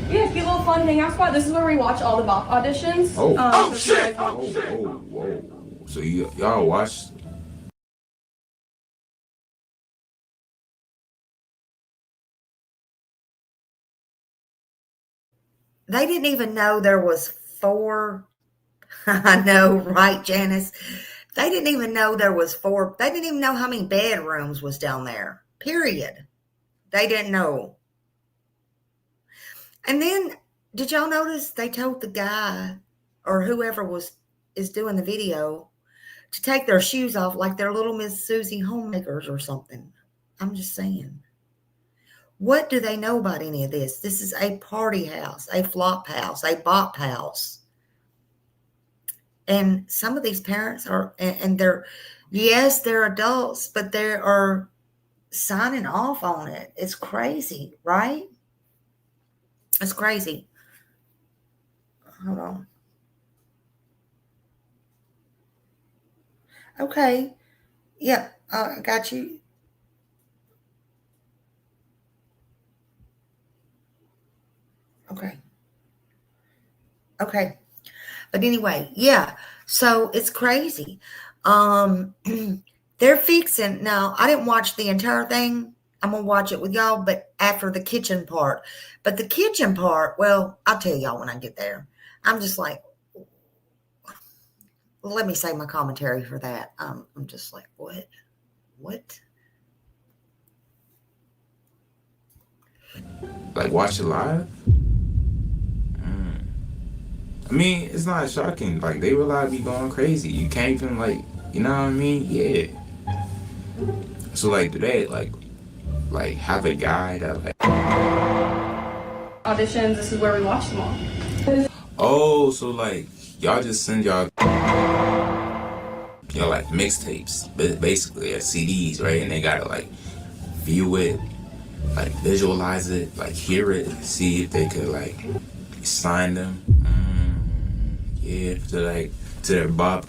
Yeah, cute little fun hangout spot. This is where we watch all the Bop auditions. Oh, so shit! Whoa. So y'all watch. They didn't even know there was 4. I know, right, Janice? They didn't even know there was 4. They didn't even know how many bedrooms was down there. Period. They didn't know. And then, did y'all notice they told the guy or whoever is doing the video to take their shoes off like they're little Miss Susie homemakers or something. I'm just saying. What do they know about any of this? This is a party house, a flop house, a bop house. And some of these parents are, and they're, yes, they're adults, but they are signing off on it. It's crazy, right? It's crazy. Hold on. Okay. Yeah, I got you. Okay. Okay. But anyway, yeah. So it's crazy. They're fixing now. I didn't watch the entire thing. I'm gonna watch it with y'all, but after the kitchen part. But the kitchen part, well, I'll tell y'all when I get there. I'm just like, let me say my commentary for that. I'm just like, what? Like, watch it live? I mean, it's not shocking. Like, they really be going crazy. You can't even, like, you know what I mean? Yeah. So, like, do they, like have a guy that, like... Auditions, this is where we watch them all. Oh, so, like, y'all just send y'all, like, mixtapes, basically, as CDs, right? And they gotta, like, view it, like, visualize it, like, hear it, see if they could, like, sign them. Yeah, to their bop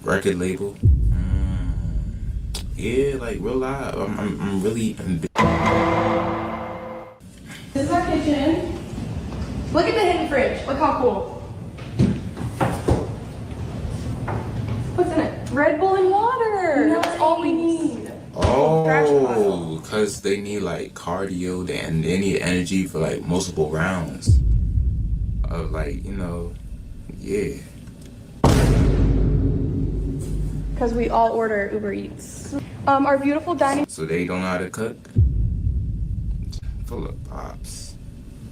record label. Yeah, like, real live. I'm really... This is our kitchen. Look at the hidden fridge. Look how cool. What's in it? Red Bull and water. That's all we need. Oh, because they need, like, cardio and they need energy for, like, multiple rounds of, like, you know, yeah. Because we all order Uber Eats. Our beautiful dining So they don't know how to cook? Full of pops.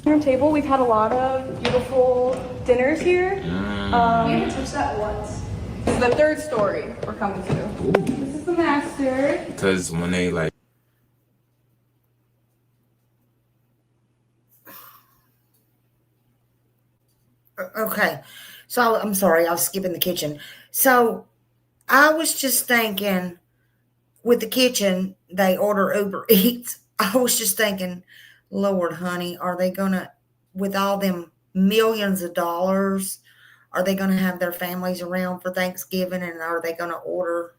room table. We've had a lot of beautiful dinners here. You haven't touched that once. This is the third story we're coming to. Ooh. This is the master. Because when they, like... Okay. So I'm sorry, I was skipping the kitchen. So I was just thinking with the kitchen, they order Uber Eats. I was just thinking, Lord, honey, are they going to, with all them millions of dollars, are they going to have their families around for Thanksgiving, and are they going to order,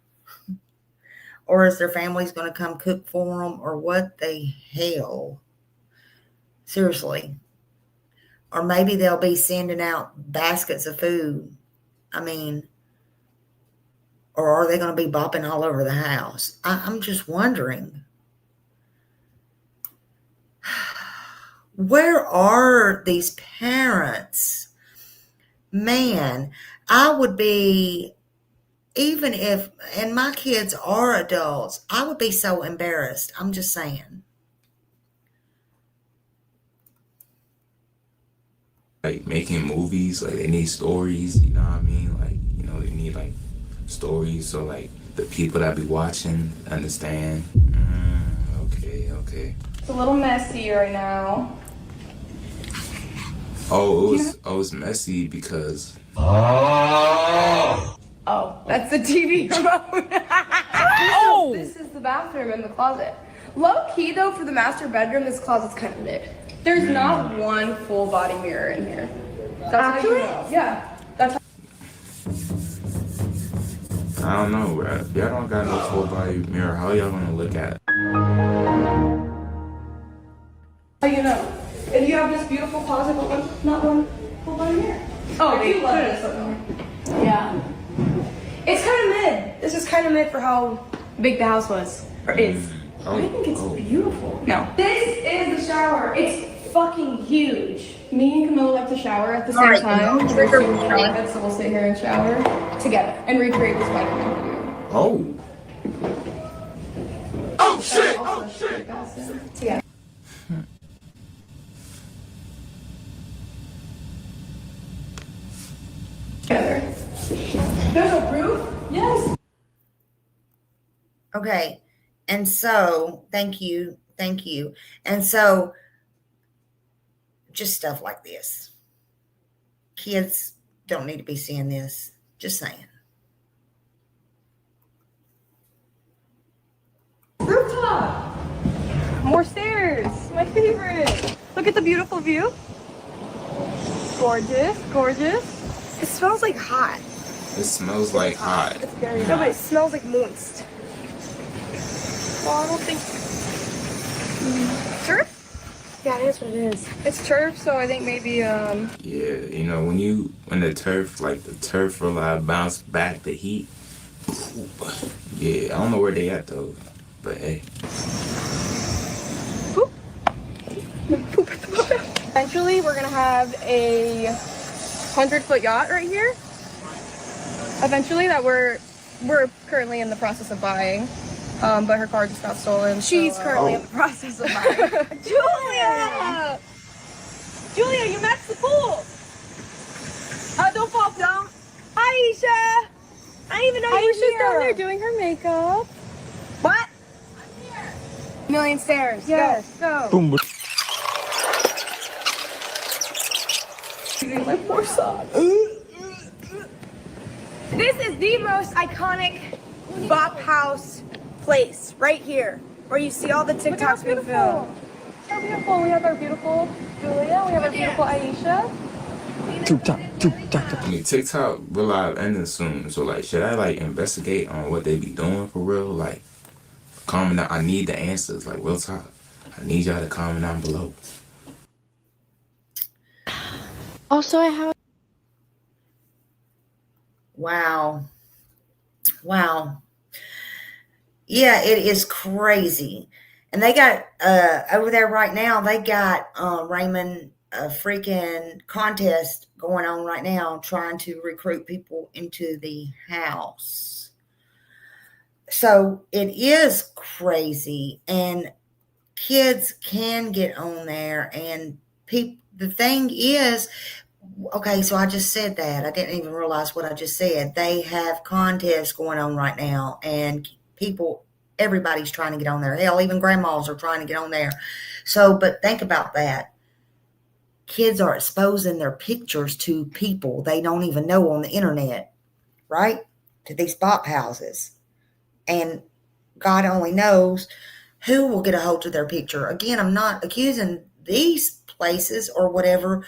or is their families going to come cook for them, or what the hell? Seriously. Or maybe they'll be sending out baskets of food. I mean, or are they going to be bopping all over the house? I'm just wondering. Where are these parents? Man, I would be, even if, and my kids are adults, I would be so embarrassed. I'm just saying. Like, making movies, like, they need stories, you know what I mean? Like, you know, they need, like, stories so, like, the people that be watching understand. Okay. It's a little messy right now. Oh, it was messy because... Oh, that's the TV remote. Oh! This is the bathroom and the closet. Low key though, for the master bedroom, this closet's kind of lit. There's not one full body mirror in here. That's actually? How you know. Yeah. That's how I don't know, bro. If y'all don't got no full body mirror, how y'all gonna look at it? how you know. If you have this beautiful closet, but not one full body mirror. Oh, they love this. Yeah. It's kind of mid. This is kind of mid for how big the house was. Or is. I think it's beautiful. No. This is the shower. It's fucking huge. Me and Camilla like to shower at the same time. We're super private, so we'll sit here and shower together and recreate the Spider-Man video. Oh. Oh shit! Oh shit! Together. Together. There's a roof? Yes. Okay. And so, thank you. Thank you. And so, just stuff like this. Kids don't need to be seeing this. Just saying. Rooftop! More stairs! My favorite! Look at the beautiful view. Gorgeous, gorgeous. It smells like hot. It smells like hot. It's very No, but it nice. smells like moist. Well, I don't think... Turf? Yeah, it is what it is. It's turf, so I think maybe, Yeah, you know, when the turf will bounce back the heat. Yeah, I don't know where they at though, but hey. Eventually, we're gonna have a 100-foot yacht right here. Eventually, that we're currently in the process of buying, but her car just got stolen. She's so, currently in the process of buying. Julia! Julia, you maxed the pool. Don't fall down. Aisha! I didn't even know you were Aisha's down there here. doing her makeup. What? Million stairs. Yes, go. Boom. My poor son. This is the most iconic Bop House place right here, where you see all the Look at how TikToks being beautiful. filmed. How beautiful. We have our beautiful Julia. We have our beautiful Aisha. I mean, TikTok will live ending soon, so like, should I like investigate on what they be doing for real? Like, comment down. I need the answers. Like, real talk. I need y'all to comment down below. Also, I have. Wow. Wow. Yeah, it is crazy. And they got over there right now, they got Raymond a freaking contest going on right now trying to recruit people into the house. So it is crazy, and kids can get on there, and the thing is, okay, so I just said that. I didn't even realize what I just said. They have contests going on right now, and everybody's trying to get on there. Hell, even grandmas are trying to get on there. So, but think about that. Kids are exposing their pictures to people they don't even know on the internet, right? To these bop houses. And God only knows who will get a hold of their picture. Again, I'm not accusing these places or whatever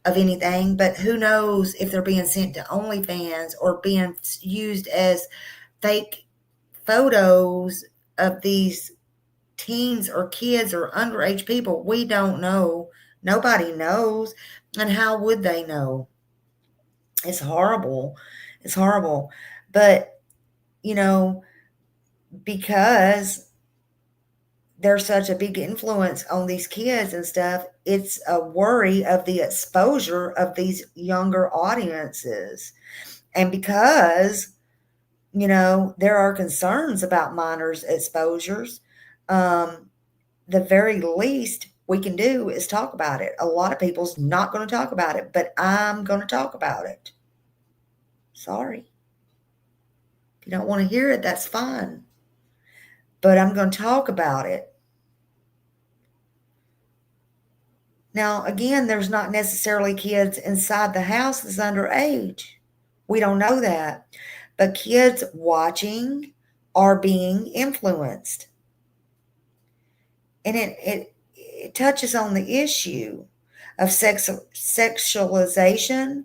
of anything, but who knows if they're being sent to OnlyFans or being used as fake photos of these teens or kids or underage people. We don't know. Nobody knows. And how would they know? It's horrible. It's horrible. But, because there's such a big influence on these kids and stuff, it's a worry of the exposure of these younger audiences. And because, there are concerns about minors' exposures, the very least we can do is talk about it. A lot of people's not going to talk about it, but I'm going to talk about it. Sorry. If you don't want to hear it, that's fine. But I'm going to talk about it. Now, again, there's not necessarily kids inside the house that's underage. We don't know that. But kids watching are being influenced. And it touches on the issue of sexualization,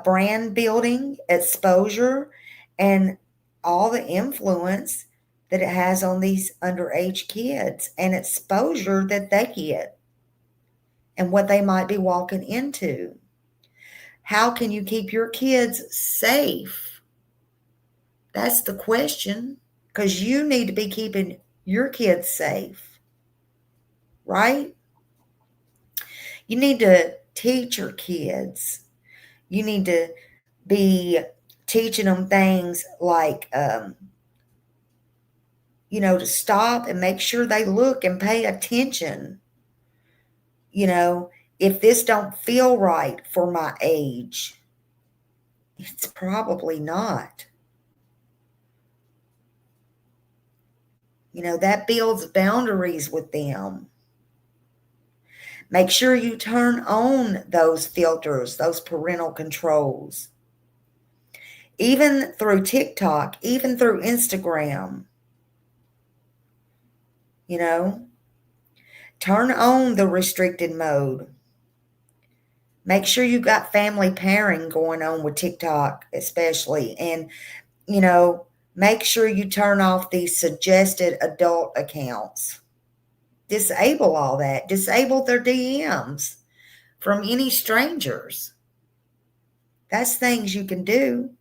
brand building, exposure, and all the influence that it has on these underage kids and exposure that they get and what they might be walking into. How can you keep your kids safe? That's the question, because you need to be keeping your kids safe, right? You need to teach your kids. You need to be teaching them things like, to stop and make sure they look and pay attention. If this don't feel right for my age, it's probably not. That builds boundaries with them. Make sure you turn on those filters, those parental controls. Even through TikTok, even through Instagram. Turn on the restricted mode. Make sure you got family pairing going on with TikTok, especially. And, make sure you turn off the suggested adult accounts. Disable all that. Disable their DMs from any strangers. That's things you can do.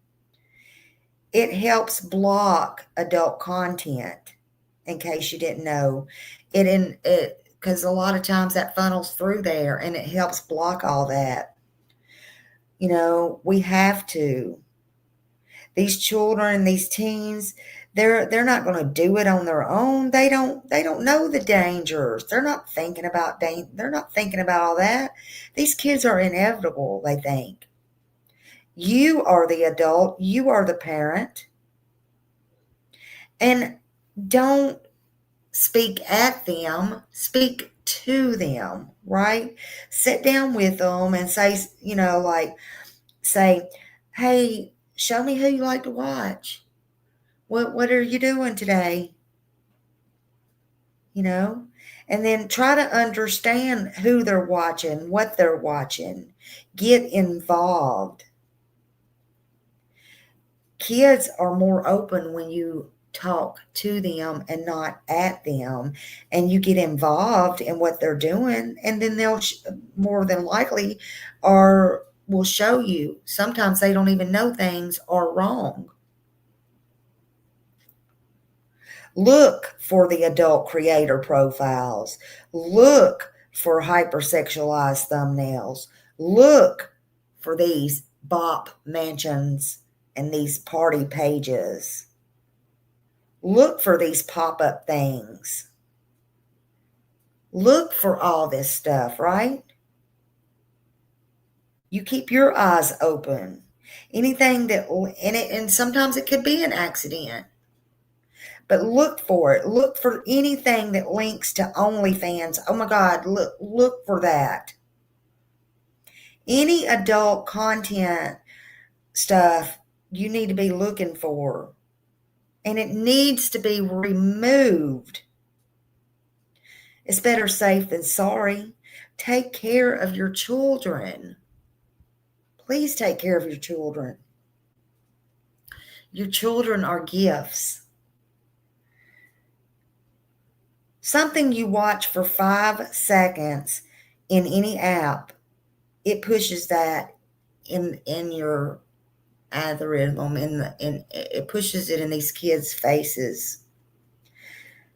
It helps block adult content, in case you didn't know. Because a lot of times that funnels through there, and it helps block all that. We have to. These children, these teens, they're not going to do it on their own. They don't know the dangers. They're not thinking about all that. These kids are inevitable, they think. You are the adult, you are the parent. And don't speak at them, speak to them, right? Sit down with them and say, hey, show me who you like to watch. What are you doing today? And then try to understand who they're watching, what they're watching. Get involved. Kids are more open when you talk to them and not at them, and you get involved in what they're doing, and then they'll more than likely will show you. Sometimes they don't even know things are wrong. Look for the adult creator profiles. Look for hypersexualized thumbnails. Look for these bop mansions and these party pages. Look for these pop-up things. Look for all this stuff, right? You keep your eyes open. Anything and sometimes it could be an accident. But look for it. Look for anything that links to OnlyFans. Oh my God, look for that. Any adult content stuff you need to be looking for. And it needs to be removed. It's better safe than sorry. Take care of your children. Please take care of your children. Your children are gifts. Something you watch for 5 seconds in any app, it pushes that in your algorithm, and it pushes it in these kids' faces.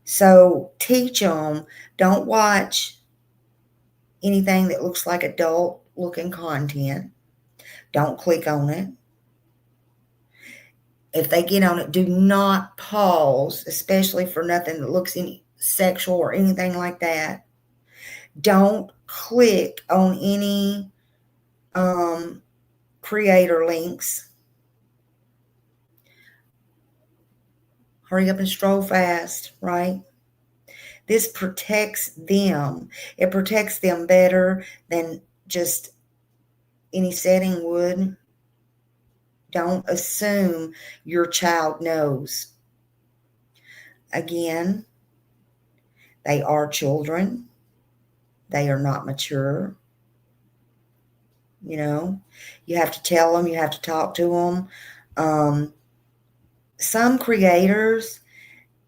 So teach them, don't watch anything that looks like adult looking content. Don't click on it. If they get on it, do not pause, especially for nothing that looks any sexual or anything like that. Don't click on any creator links. Hurry up and stroll fast, right? This protects them. It protects them better than just any setting would. Don't assume your child knows. Again, they are children. They are not mature. You have to tell them, you have to talk to them. Some creators,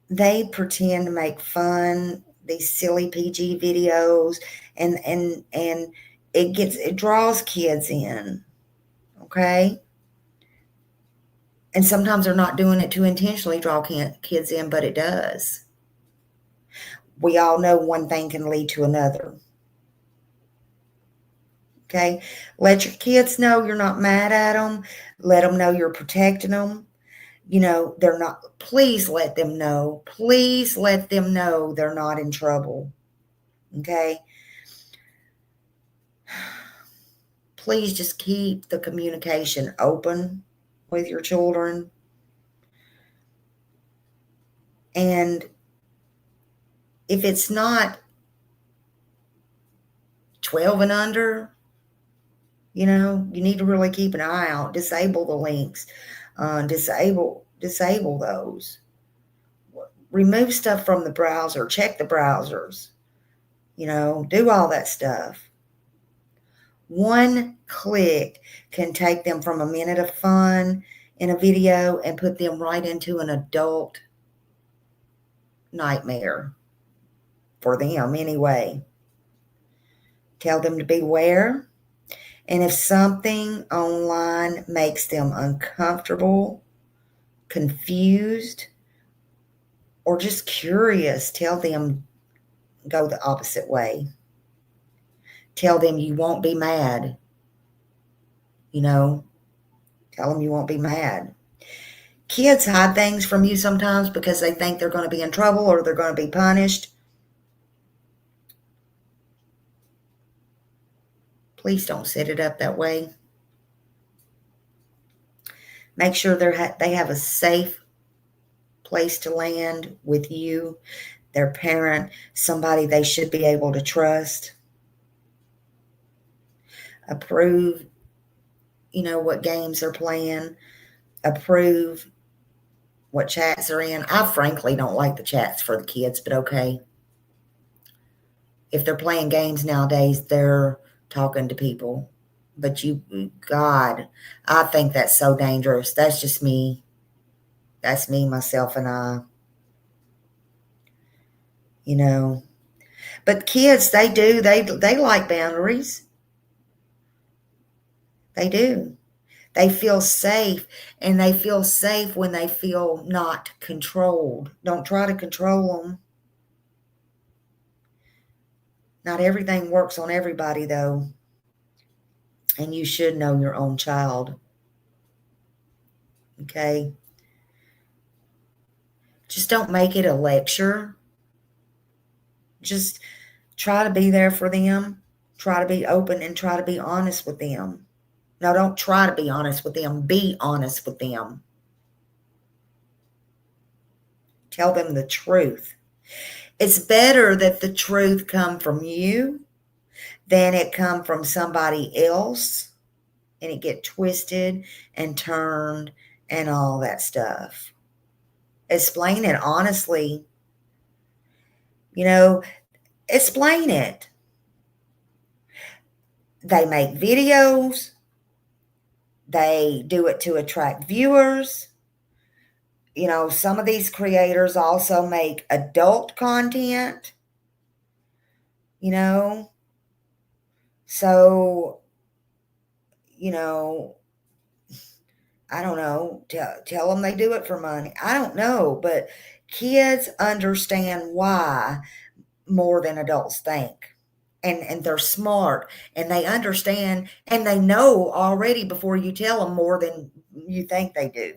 they pretend to make fun, these silly PG videos, and it draws kids in. Okay? And sometimes they're not doing it to intentionally draw kids in, but it does. We all know one thing can lead to another. Okay? Let your kids know you're not mad at them. Let them know you're protecting them. They're not, please let them know. Please let them know they're not in trouble. Okay? Please just keep the communication open with your children. And if it's not 12 and under, you need to really keep an eye out. Disable the links. Disable those. Remove stuff from the browser. Check the browsers. Do all that stuff. One click can take them from a minute of fun in a video and put them right into an adult nightmare for them anyway. Tell them to beware. And if something online makes them uncomfortable, confused, or just curious, tell them go the opposite way. Tell them you won't be mad. Tell them you won't be mad. Kids hide things from you sometimes because they think they're going to be in trouble or they're going to be punished. Please don't set it up that way. Make sure they have a safe place to land with you, their parent, somebody they should be able to trust. Approve, what games they're playing. Approve what chats are in. I frankly don't like the chats for the kids, but okay. If they're playing games nowadays, they're talking to people. But God, I think that's so dangerous. That's just me. That's me, myself, and I. But kids, they like boundaries. They do. They feel safe, and they feel safe when they feel not controlled. Don't try to control them. Not everything works on everybody, though. And you should know your own child. Okay? Just don't make it a lecture. Just try to be there for them. Try to be open and try to be honest with them. No, don't try to be honest with them. Be honest with them. Tell them the truth. It's better that the truth come from you than it come from somebody else and it get twisted and turned and all that stuff. Explain it honestly. Explain it. They make videos. They do it to attract viewers. Some of these creators also make adult content. So, I don't know. Tell them they do it for money. I don't know, but kids understand why more than adults think. And they're smart, and they understand, and they know already before you tell them more than you think they do.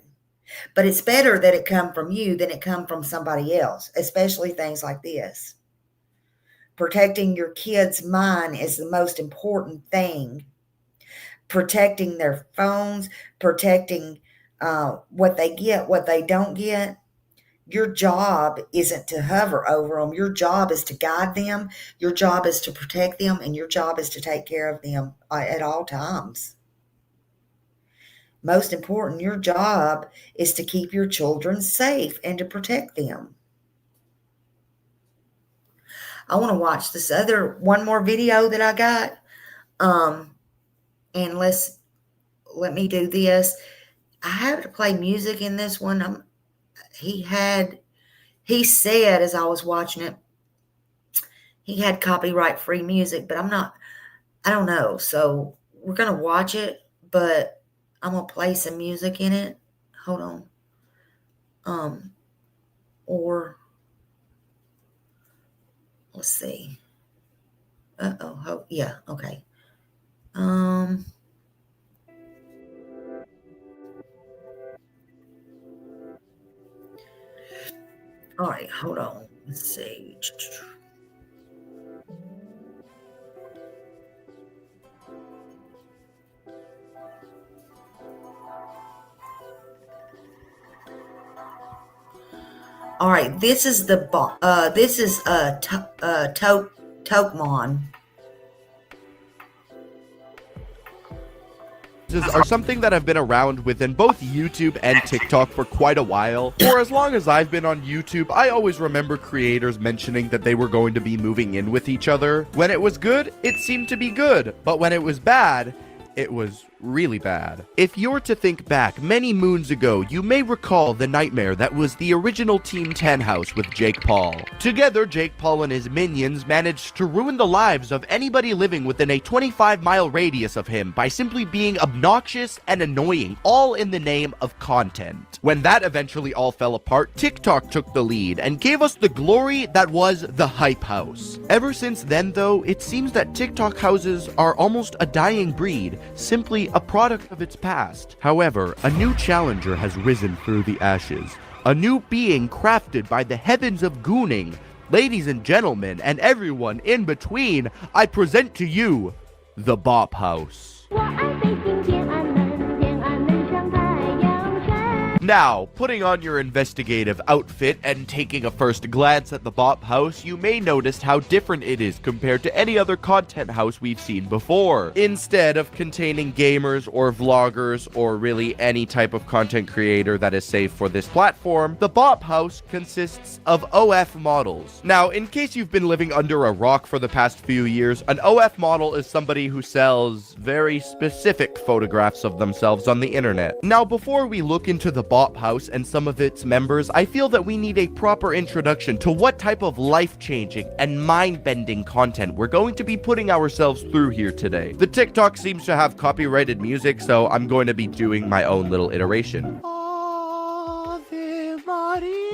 But it's better that it come from you than it come from somebody else, especially things like this. Protecting your kids' mind is the most important thing. Protecting their phones, protecting what they get, what they don't get. Your job isn't to hover over them. Your job is to guide them. Your job is to protect them, and your job is to take care of them at all times. Most important, your job is to keep your children safe and to protect them. I want to watch this one more video that I got. And let me do this. I have to play music in this one. He said as I was watching it, he had copyright-free music, but I don't know. So we're going to watch it, but I'm going to play some music in it. Hold on. Or let's see. Yeah, okay. All right, hold on. Let's see. All right, this is Tokemon. Are something that have been around within both YouTube and TikTok for quite a while. For as long as I've been on YouTube, I always remember creators mentioning that they were going to be moving in with each other. When it was good, it seemed to be good, but when it was bad, it was really bad. If you're to think back many moons ago, you may recall the nightmare that was the original Team 10 house with Jake Paul. Together, Jake Paul and his minions managed to ruin the lives of anybody living within a 25-mile radius of him by simply being obnoxious and annoying, all in the name of content. When that eventually all fell apart, TikTok took the lead and gave us the glory that was the Hype House. Ever since then, though, it seems that TikTok houses are almost a dying breed, simply a product of its past. However, a new challenger has risen through the ashes. A new being crafted by the heavens of gooning. Ladies and gentlemen, and everyone in between, I present to you, the Bop House. Now, putting on your investigative outfit and taking a first glance at the Bop House, you may notice how different it is compared to any other content house we've seen before. Instead of containing gamers or vloggers or really any type of content creator that is safe for this platform, the Bop House consists of OF models. Now, in case you've been living under a rock for the past few years, an OF model is somebody who sells very specific photographs of themselves on the internet. Now, before we look into the Bop House and some of its members, I feel that we need a proper introduction to what type of life-changing and mind-bending content we're going to be putting ourselves through here today. The TikTok seems to have copyrighted music, so I'm going to be doing my own little iteration. Ave Maria,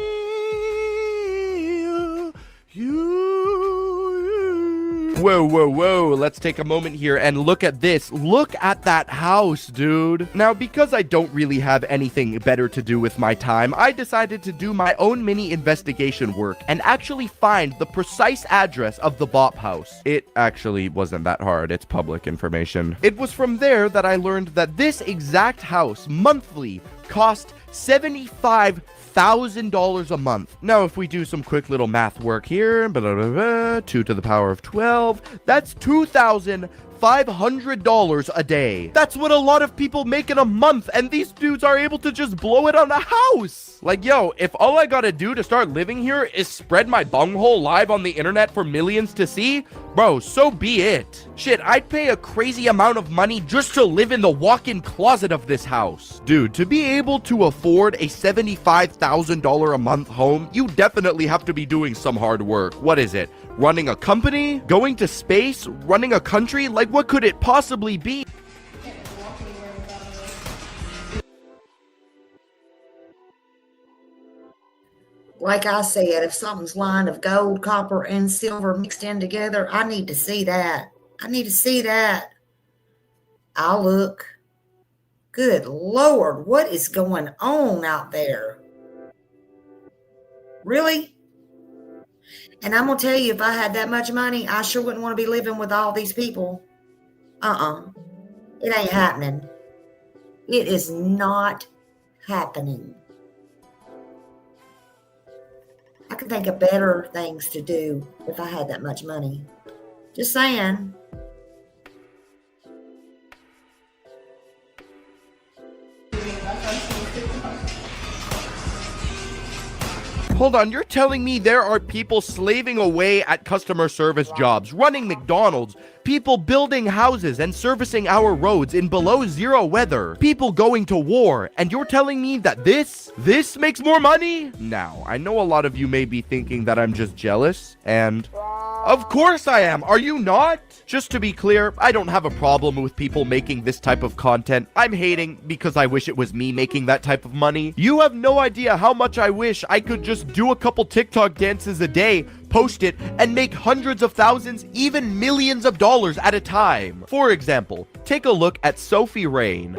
Whoa, whoa, whoa, let's take a moment here and look at this. Look at that house, dude. Now, because I don't really have anything better to do with my time, I decided to do my own mini investigation work and actually find the precise address of the Bop House. It actually wasn't that hard. It's public information. It was from there that I learned that this exact house monthly cost $75,000 a month. Now, if we do some quick little math work here, 2 to the power of 12, that's $2,500 a day. That's what a lot of people make in a month, and these dudes are able to just blow it on a house. Like, yo, if all I gotta do to start living here is spread my bunghole live on the internet for millions to see, bro, so be it. Shit, I'd pay a crazy amount of money just to live in the walk-in closet of this house. Dude, to be able to afford a $75,000 a month home, you definitely have to be doing some hard work. What is it? Running a company? Going to space? Running a country? Like, what could it possibly be? Like I said, if something's lined of gold, copper, and silver mixed in together, I need to see that. I need to see that. I'll look. Good Lord, what is going on out there? Really? And I'm going to tell you, if I had that much money, I sure wouldn't want to be living with all these people. It ain't happening. It is not happening. I could think of better things to do if I had that much money. Just saying. Hold on, you're telling me there are people slaving away at customer service jobs, running McDonald's, people building houses and servicing our roads in below zero weather, people going to war, and you're telling me that this makes more money? Now, I know a lot of you may be thinking that I'm just jealous, and of course I am. Are you not? Just to be clear, I don't have a problem with people making this type of content. I'm hating because I wish it was me making that type of money. You have no idea how much I wish I could just do a couple TikTok dances a day, post it, and make hundreds of thousands, even millions of dollars at a time. For example, take a look at Sophie Rain.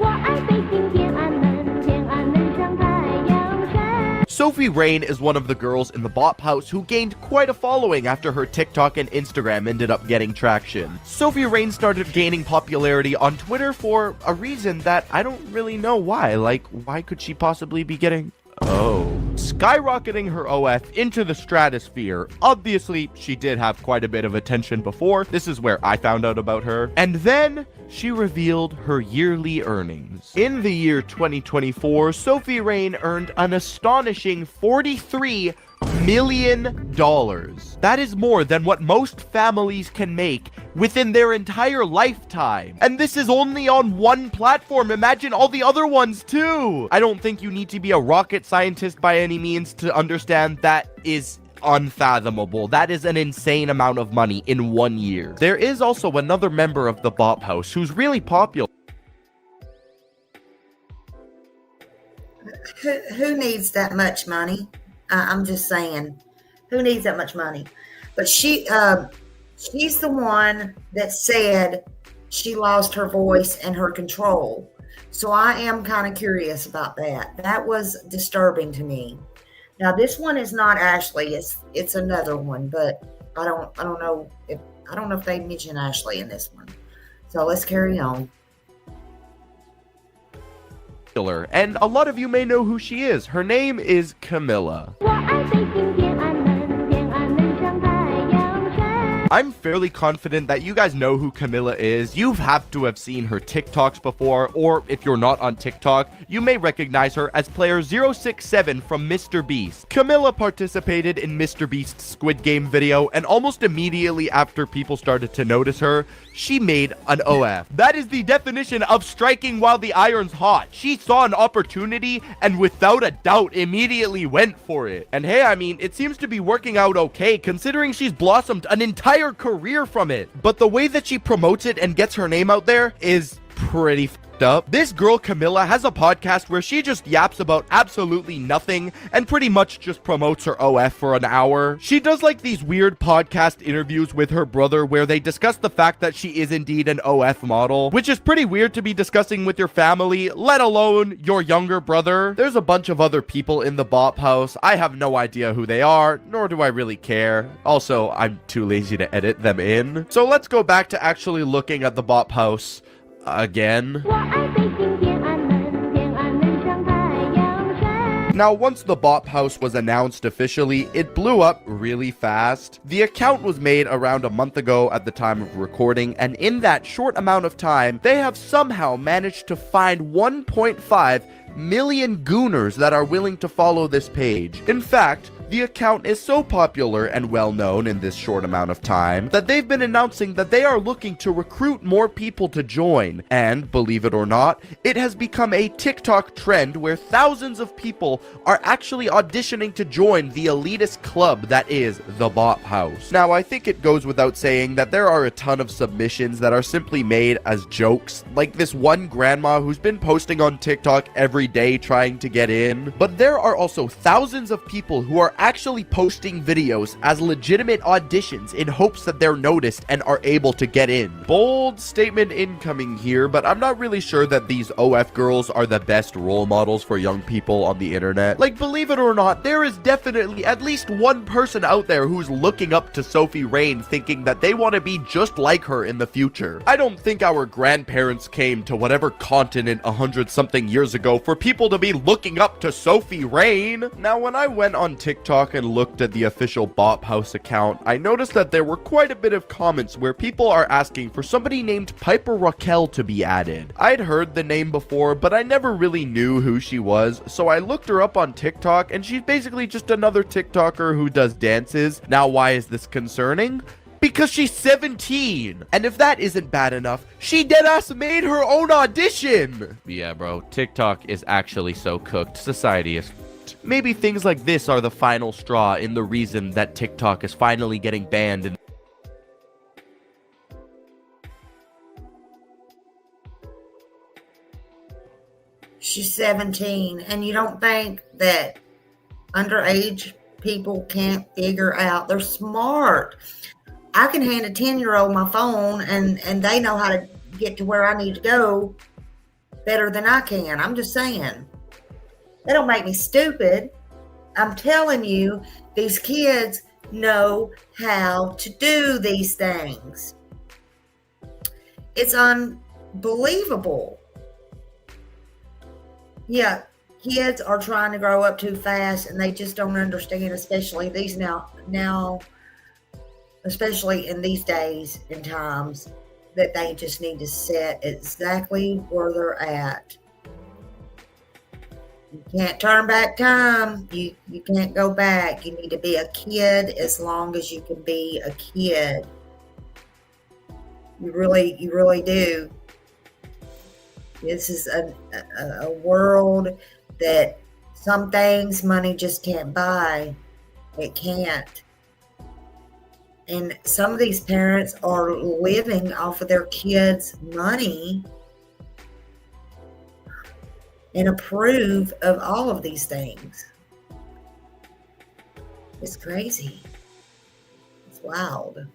Sophie Rain is one of the girls in the Bop House who gained quite a following after her TikTok and Instagram ended up getting traction. Sophie Rain started gaining popularity on Twitter for a reason that I don't really know why. Like, why could she possibly be getting... Oh, skyrocketing her OF into the stratosphere. Obviously, she did have quite a bit of attention before. This is where I found out about her. And then she revealed her yearly earnings. In the year 2024, Sophie Rain earned an astonishing $43 million. That is more than what most families can make within their entire lifetime. And this is only on one platform. Imagine all the other ones too. I don't think you need to be a rocket scientist by any means to understand that is unfathomable. That is an insane amount of money in 1 year. There is also another member of the Bop House who's really popular. Who needs that much money? I'm just saying, who needs that much money? But she's the one that said she lost her voice and her control. So I am kind of curious about that. That was disturbing to me. Now this one is not Ashley. It's another one, but I don't know if they mention Ashley in this one. So let's carry on. And a lot of you may know who she is. Her name is Camilla. I'm fairly confident that you guys know who Camilla is. You have to have seen her TikToks before, or if you're not on TikTok, you may recognize her as player 067 from Mr. Beast. Camilla participated in Mr. Beast's Squid Game video, and almost immediately after people started to notice her, she made an OF. That is the definition of striking while the iron's hot. She saw an opportunity and without a doubt immediately went for it. And hey, I mean, it seems to be working out okay considering she's blossomed an entire career from it. But the way that she promotes it and gets her name out there is pretty up. This girl Camilla has a podcast where she just yaps about absolutely nothing and pretty much just promotes her OF for an hour. She does like these weird podcast interviews with her brother where they discuss the fact that she is indeed an OF model, which is pretty weird to be discussing with your family, let alone your younger brother. There's a bunch of other people in the Bop House. I have no idea who they are, nor do I really care. Also, I'm too lazy to edit them in. So let's go back to actually looking at the Bop House again. Now, once the Bop House was announced officially, it blew up really fast. The account was made around a month ago at the time of recording, and in that short amount of time, they have somehow managed to find 1.5 million gooners that are willing to follow this page. In fact, the account is so popular and well known in this short amount of time that they've been announcing that they are looking to recruit more people to join. And believe it or not, it has become a TikTok trend where thousands of people are actually auditioning to join the elitist club that is the Bop House. Now, I think it goes without saying that there are a ton of submissions that are simply made as jokes, like this one grandma who's been posting on TikTok every day trying to get in. But there are also thousands of people who are actually posting videos as legitimate auditions in hopes that they're noticed and are able to get in. Bold statement incoming here, but I'm not really sure that these OF girls are the best role models for young people on the internet. Like, believe it or not, there is definitely at least one person out there who's looking up to Sophie Rain thinking that they want to be just like her in the future. I don't think our grandparents came to whatever continent 100-something years ago for people to be looking up to Sophie Rain. Now, when I went on TikTok and looked at the official Bop House account, I noticed that there were quite a bit of comments where people are asking for somebody named Piper Raquel to be added. I'd heard the name before, but I never really knew who she was, so I looked her up on TikTok, and she's basically just another TikToker who does dances. Now, why is this concerning? Because she's 17. And if that isn't bad enough, she deadass made her own audition. Yeah, bro, TikTok is actually so cooked. Society is maybe things like this are the final straw in the reason that TikTok is finally getting banned. And she's 17, and you don't think that underage people can't figure out? They're smart. I can hand a 10-year-old my phone, and they know how to get to where I need to go better than I can. I'm just saying. They don't make me stupid. I'm telling you, these kids know how to do these things. It's unbelievable. Yeah, kids are trying to grow up too fast, and they just don't understand, especially these now, especially in these days and times, that they just need to set exactly where they're at. You can't turn back time. You can't go back. You need to be a kid as long as you can be a kid. You really do. This is a world that some things money just can't buy. It can't. And some of these parents are living off of their kids' money and approve of all of these things. It's crazy. It's wild.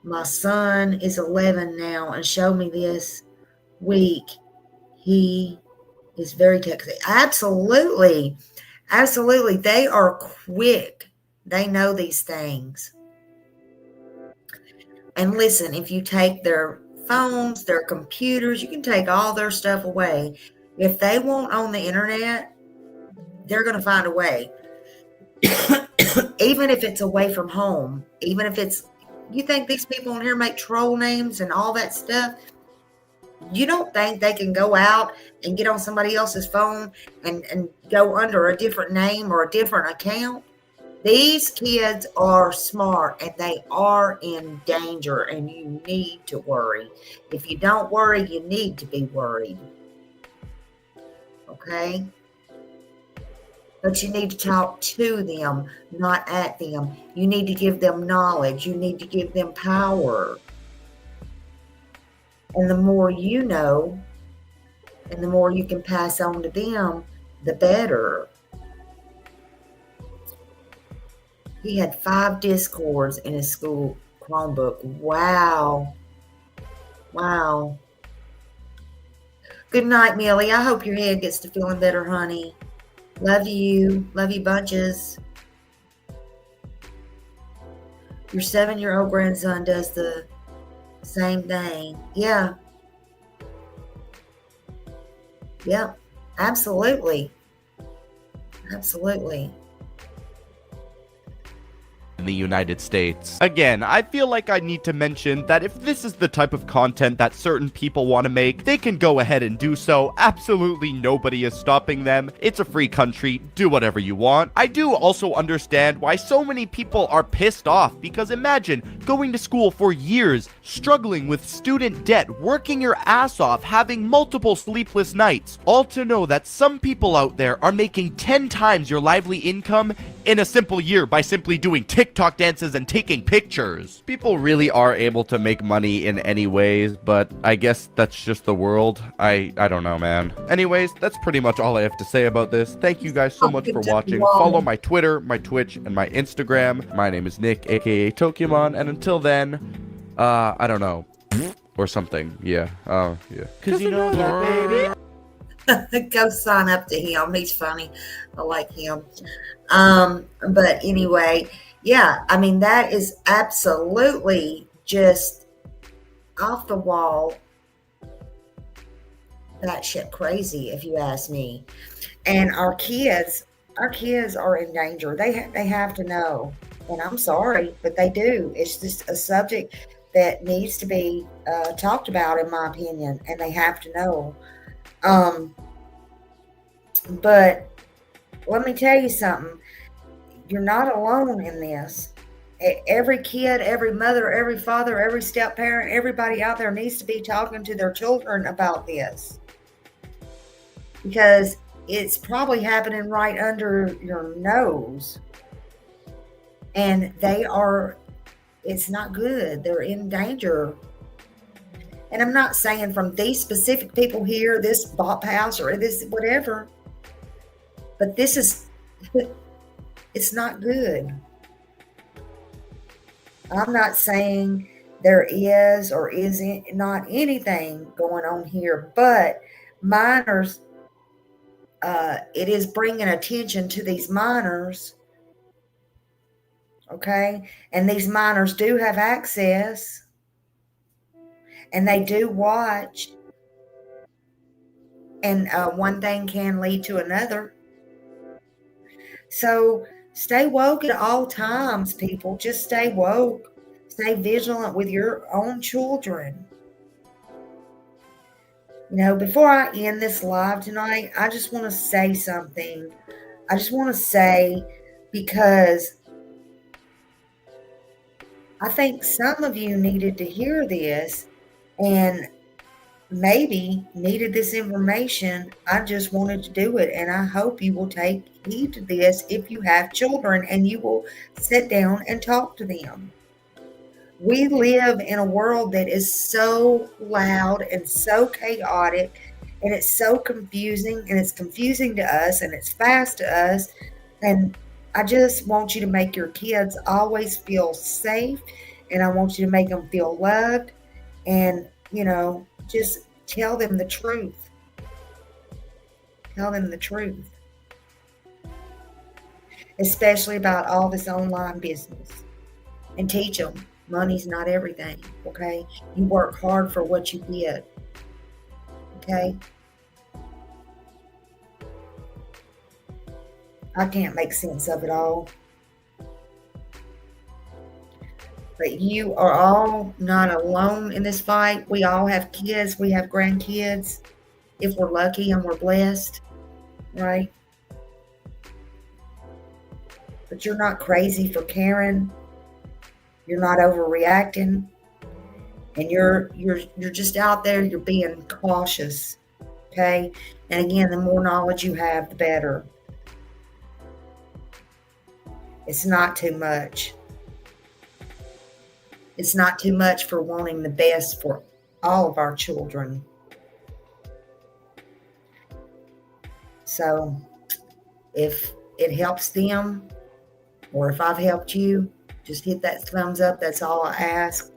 My son is 11 now and showed me this week. He is very techy. Absolutely. Absolutely. They are quick. They know these things. And listen, if you take their phones, their computers, you can take all their stuff away. If they won't own the internet, they're going to find a way. Even if it's away from home, even if it's, you think these people in here make troll names and all that stuff? You don't think they can go out and get on somebody else's phone and go under a different name or a different account? These kids are smart and they are in danger, and you need to worry. If you don't worry, you need to be worried. Okay? But you need to talk to them, not at them. You need to give them knowledge. You need to give them power. And the more you know, and the more you can pass on to them, the better. He had 5 Discords in his school Chromebook. Wow. Wow. Good night, Millie. I hope your head gets to feeling better, honey. Love you. Love you bunches. Your 7-year-old grandson does the same thing. Yeah. Yep. Absolutely. Absolutely. In the United States. Again, I feel like I need to mention that if this is the type of content that certain people want to make, they can go ahead and do so. Absolutely nobody is stopping them. It's a free country. Do whatever you want. I do also understand why so many people are pissed off, because imagine going to school for years, struggling with student debt, working your ass off, having multiple sleepless nights, all to know that some people out there are making 10 times your lively income in a simple year by simply doing TikTok dances and taking pictures. People really are able to make money in any ways, but I guess that's just the world. I don't know, man. Anyways, that's pretty much all I have to say about this. Thank you guys so much for watching. Follow my Twitter, my Twitch, and my Instagram. My name is Nick, aka Tokimon, and until then, I don't know. Or something. Yeah. Yeah. Cause you know that, baby. Go sign up to him. He's funny. I like him. But anyway, yeah, I mean, that is absolutely just off the wall, that shit crazy, if you ask me. And our kids are in danger. They have to know. And I'm sorry, but they do. It's just a subject that needs to be talked about, in my opinion, and they have to know. But let me tell you something. You're not alone in this. Every kid, every mother, every father, every step parent, everybody out there needs to be talking to their children about this, because it's probably happening right under your nose, and it's not good. They're in danger. And I'm not saying from these specific people here, this Bop House or this whatever, but this is, it's not good. I'm not saying there is or isn't not anything going on here, but minors, it is bringing attention to these minors, okay? And these minors do have access, and they do watch. And one thing can lead to another. So stay woke at all times, people. Just stay woke. Stay vigilant with your own children. You know, before I end this live tonight, I just want to say something. I just want to say, because I think some of you needed to hear this and maybe needed this information. I just wanted to do it, and I hope you will take heed to this if you have children, and you will sit down and talk to them. We live in a world that is so loud and so chaotic, and it's so confusing, and it's confusing to us, and it's fast to us. And I just want you to make your kids always feel safe, and I want you to make them feel loved, and, you know, just tell them the truth. Tell them the truth. Especially about all this online business. And teach them money's not everything, okay? You work hard for what you get, okay? I can't make sense of it all. But you are all not alone in this fight. We all have kids. We have grandkids. If we're lucky and we're blessed, right? But you're not crazy for caring. You're not overreacting. And you're just out there. You're being cautious, okay? And again, the more knowledge you have, the better. It's not too much. It's not too much for wanting the best for all of our children. So if it helps them, or if I've helped you, just hit that thumbs up. That's all I ask.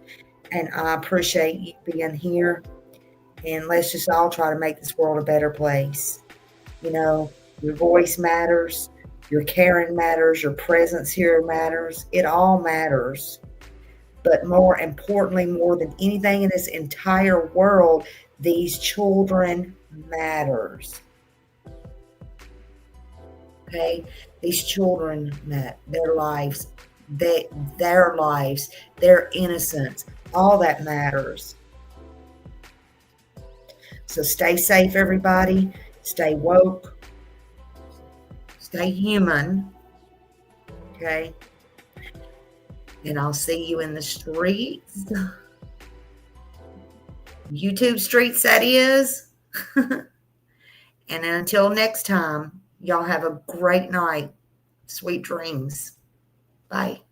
And I appreciate you being here. And let's just all try to make this world a better place. You know, your voice matters. Your caring matters. Your presence here matters. It all matters. But more importantly, more than anything in this entire world, these children matters. Okay? These children, their lives, their innocence, all that matters. So stay safe, everybody. Stay woke. Stay human. Okay? And I'll see you in the streets. YouTube streets, that is. And until next time, y'all have a great night. Sweet dreams. Bye.